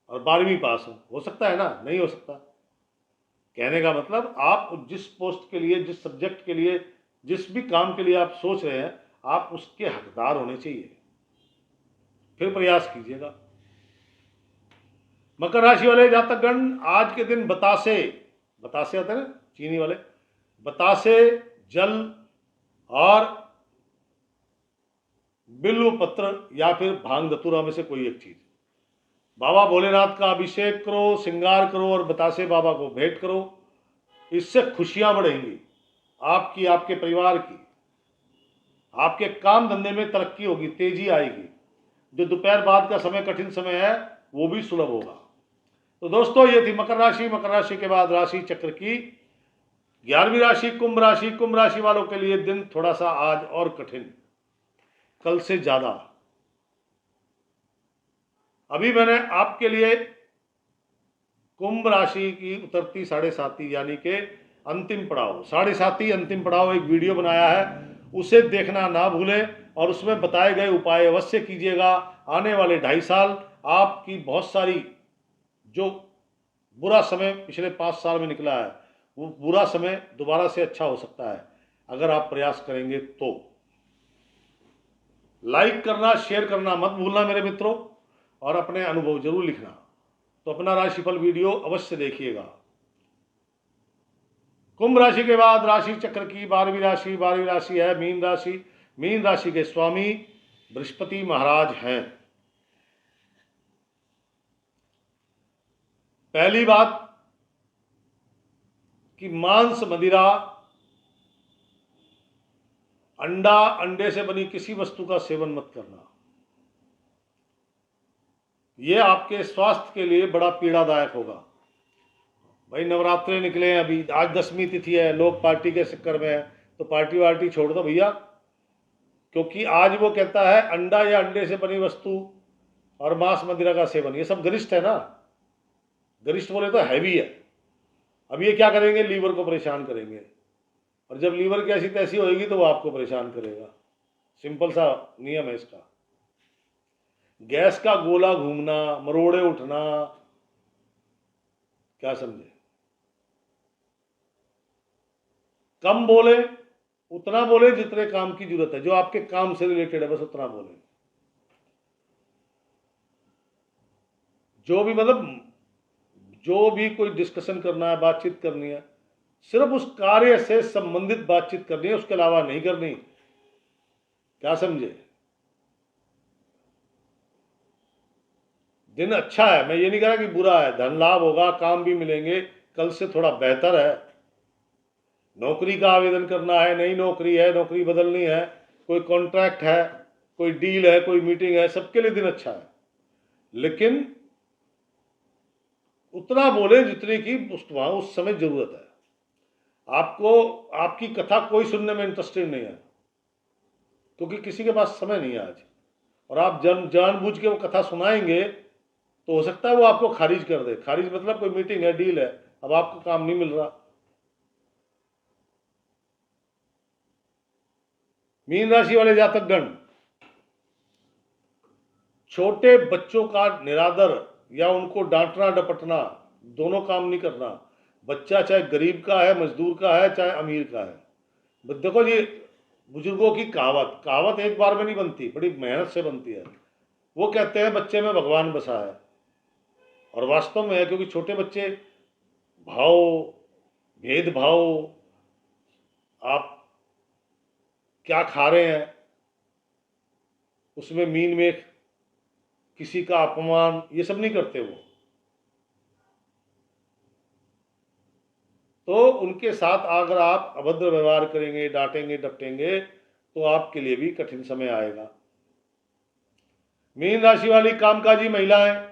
और 12वीं पास हूं, हो सकता है ना? नहीं हो सकता। कहने का मतलब आप जिस पोस्ट के लिए, जिस सब्जेक्ट के लिए, जिस भी काम के लिए आप सोच रहे हैं, आप उसके हकदार होने चाहिए, फिर प्रयास कीजिएगा। मकर राशि वाले जातकगण, आज के दिन बतासे बतासे आते हैं ना चीनी वाले, बतासे, जल और बिल्व पत्र या फिर भांग धतूरा में से कोई एक चीज, बाबा भोलेनाथ का अभिषेक करो, श्रृंगार करो और बतासे बाबा को भेंट करो। इससे खुशियां बढ़ेंगी आपकी, आपके परिवार की, आपके काम धंधे में तरक्की होगी, तेजी आएगी। जो दोपहर बाद का समय कठिन समय है वो भी सुलभ होगा। तो दोस्तों, ये थी मकर राशि। मकर राशि के बाद राशि चक्र की 11वीं राशि कुंभ राशि। कुंभ राशि वालों के लिए दिन थोड़ा सा आज और कठिन, कल से ज्यादा। अभी मैंने आपके लिए कुंभ राशि की उतरती 7.5 यानी के अंतिम पड़ाव, 7.5 अंतिम पड़ाव एक वीडियो बनाया है, उसे देखना ना भूलें और उसमें बताए गए उपाय अवश्य कीजिएगा। आने वाले 2.5 साल आपकी बहुत सारी जो बुरा समय पिछले 5 साल में निकला है, वो बुरा समय दोबारा से अच्छा हो सकता है अगर आप प्रयास करेंगे तो। लाइक करना, शेयर करना मत भूलना मेरे मित्रों, और अपने अनुभव जरूर लिखना। तो अपना राशिफल वीडियो अवश्य देखिएगा। कुंभ राशि के बाद राशि चक्र की 12वीं राशि है मीन राशि। मीन राशि के स्वामी बृहस्पति महाराज हैं। पहली बात कि मांस, मदिरा, अंडा, अंडे से बनी किसी वस्तु का सेवन मत करना, यह आपके स्वास्थ्य के लिए बड़ा पीड़ादायक होगा। भाई नवरात्रे निकले हैं, अभी आज 10वीं तिथि है, लोग पार्टी के चक्कर में है, तो पार्टी वार्टी छोड़ दो भैया, क्योंकि आज वो कहता है अंडा या अंडे से बनी वस्तु और मांस मदिरा का सेवन, ये सब गरिष्ठ है ना, गरिष्ठ बोले तो हैवी है। अब ये क्या करेंगे, लीवर को परेशान करेंगे, और जब लीवर की ऐसी तैसी होगी तो वो आपको परेशान करेगा। सिंपल सा नियम है इसका। गैस का गोला घूमना, मरोड़े उठना, क्या समझे, कम बोले, उतना बोले जितने काम की जरूरत है, जो आपके काम से रिलेटेड है बस उतना बोले। जो भी मतलब जो भी कोई डिस्कशन करना है, बातचीत करनी है, सिर्फ उस कार्य से संबंधित बातचीत करनी है, उसके अलावा नहीं करनी। क्या समझे, दिन अच्छा है, मैं ये नहीं कह रहा कि बुरा है, धन लाभ होगा, काम भी मिलेंगे, कल से थोड़ा बेहतर है। नौकरी का आवेदन करना है, नई नौकरी है, नौकरी बदलनी है, कोई कॉन्ट्रैक्ट है, कोई डील है, कोई मीटिंग है, सबके लिए दिन अच्छा है, लेकिन उतना बोले जितने की उस समय जरूरत है। आपको आपकी कथा कोई सुनने में इंटरेस्टेड नहीं है, क्योंकि किसी के पास समय नहीं है आज, और आप जानबूझ के वो कथा सुनाएंगे तो हो सकता है वो आपको खारिज कर दे। खारिज मतलब कोई मीटिंग है, डील है, अब आपको काम नहीं मिल रहा। मीन राशि वाले जातक गण, छोटे बच्चों का निरादर या उनको डांटना डपटना दोनों काम नहीं करना। बच्चा चाहे गरीब का है, मजदूर का है, चाहे अमीर का है। देखो जी, बुजुर्गों की कहावत कहावत एक बार में नहीं बनती, बड़ी मेहनत से बनती है। वो कहते हैं बच्चे में भगवान बसा है, और वास्तव में है, क्योंकि छोटे बच्चे भाव, भेदभाव, आप क्या खा रहे हैं उसमें मीन में किसी का अपमान, ये सब नहीं करते वो। तो उनके साथ अगर आप अभद्र व्यवहार करेंगे, डांटेंगे डपटेंगे, तो आपके लिए भी कठिन समय आएगा। मीन राशि वाली कामकाजी महिलाएं,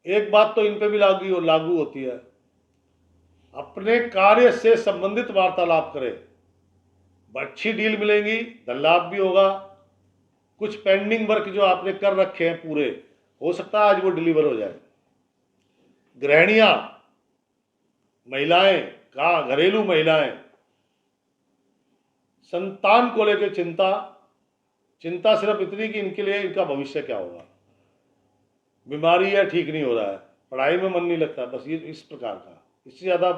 एक बात तो इन पे भी लागू होती है, अपने कार्य से संबंधित वार्तालाप करें, अच्छी डील मिलेंगी, धन लाभ भी होगा। कुछ पेंडिंग वर्क जो आपने कर रखे हैं पूरे, हो सकता है आज वो डिलीवर हो जाए। गृहिणियां, महिलाएं का घरेलू महिलाएं, संतान को लेकर चिंता सिर्फ इतनी कि इनके लिए इनका भविष्य क्या होगा, बीमारी है, ठीक नहीं हो रहा है, पढ़ाई में मन नहीं लगता, बस ये इस प्रकार का, इससे ज़्यादा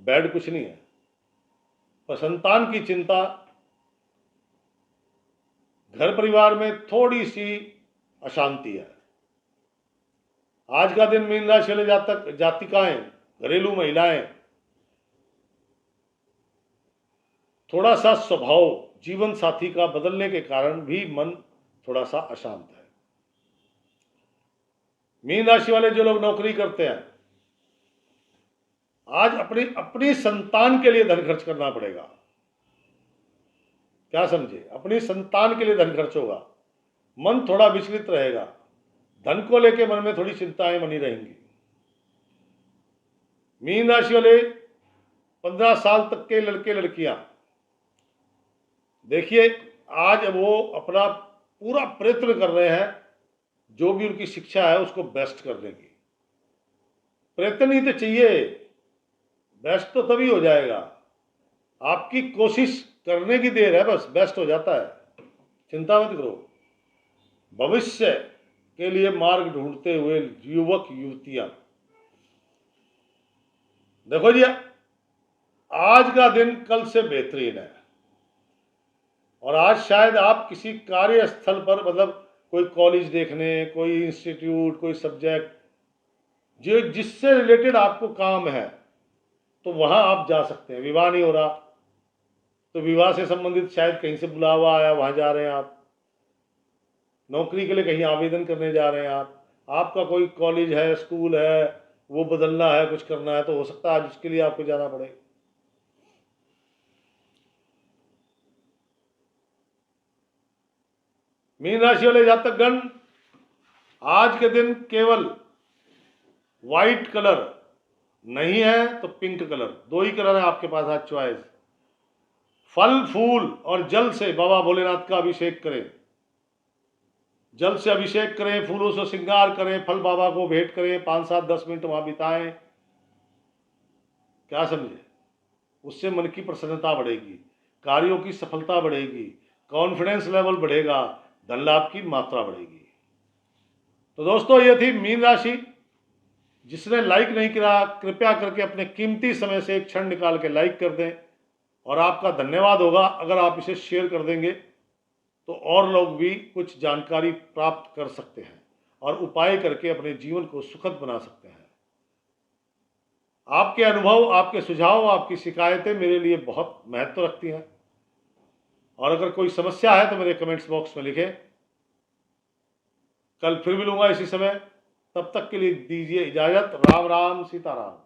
बैड कुछ नहीं है। पर संतान की चिंता, घर परिवार में थोड़ी सी अशांति है। आज का दिन मीन राशि वाले जातिकाएं, घरेलू महिलाएं, थोड़ा सा स्वभाव जीवन साथी का बदलने के कारण भी मन थोड़ा सा अशांत है। मीन राशि वाले जो लोग नौकरी करते हैं, आज अपनी संतान के लिए धन खर्च करना पड़ेगा। क्या समझे? अपनी संतान के लिए धन खर्च होगा, मन थोड़ा विचलित रहेगा, धन को लेकर मन में थोड़ी चिंताएं बनी रहेंगी। मीन राशि वाले 15 साल तक के लड़के लड़कियां, देखिए आज वो अपना पूरा प्रयत्न कर रहे हैं, जो भी उनकी शिक्षा है उसको बेस्ट करने की। प्रयत्न ही तो चाहिए, बेस्ट तो तभी हो जाएगा, आपकी कोशिश करने की देर है, बस बेस्ट हो जाता है। चिंता मत करो। भविष्य के लिए मार्ग ढूंढते हुए युवक युवतियां, देखो जी, आज का दिन कल से बेहतरीन है, और आज शायद आप किसी कार्यस्थल पर, मतलब कोई कॉलेज देखने, कोई इंस्टीट्यूट, कोई सब्जेक्ट जो जिससे रिलेटेड आपको काम है, तो वहां आप जा सकते हैं। विवाह नहीं हो रहा तो विवाह से संबंधित शायद कहीं से बुलावा आया, वहां जा रहे हैं आप। नौकरी के लिए कहीं आवेदन करने जा रहे हैं आप, आपका कोई कॉलेज है, स्कूल है, वो बदलना है, कुछ करना है, तो हो सकता है आज उसके लिए आपको जाना पड़े। मीन राशि वाले जातकगण, आज के दिन केवल व्हाइट कलर नहीं है तो पिंक कलर, दो ही कलर है आपके पास आज चॉइस। फल फूल और जल से बाबा भोलेनाथ का अभिषेक करें, जल से अभिषेक करें, फूलों से श्रृंगार करें, फल बाबा को भेंट करें, 5, 7, 10 मिनट वहां बिताएं। क्या समझे? उससे मन की प्रसन्नता बढ़ेगी, कार्यों की सफलता बढ़ेगी, कॉन्फिडेंस लेवल बढ़ेगा, धन लाभ की मात्रा बढ़ेगी। तो दोस्तों, ये थी मीन राशि। जिसने लाइक नहीं किया, कृपया करके अपने कीमती समय से एक क्षण निकाल के लाइक कर दें, और आपका धन्यवाद होगा अगर आप इसे शेयर कर देंगे, तो और लोग भी कुछ जानकारी प्राप्त कर सकते हैं और उपाय करके अपने जीवन को सुखद बना सकते हैं। आपके अनुभव, आपके सुझाव, आपकी शिकायतें मेरे लिए बहुत महत्व रखती हैं, और अगर कोई समस्या है तो मेरे कमेंट्स बॉक्स में लिखें। कल फिर मिलूंगा इसी समय, तब तक के लिए दीजिए इजाजत। राम राम, सीताराम।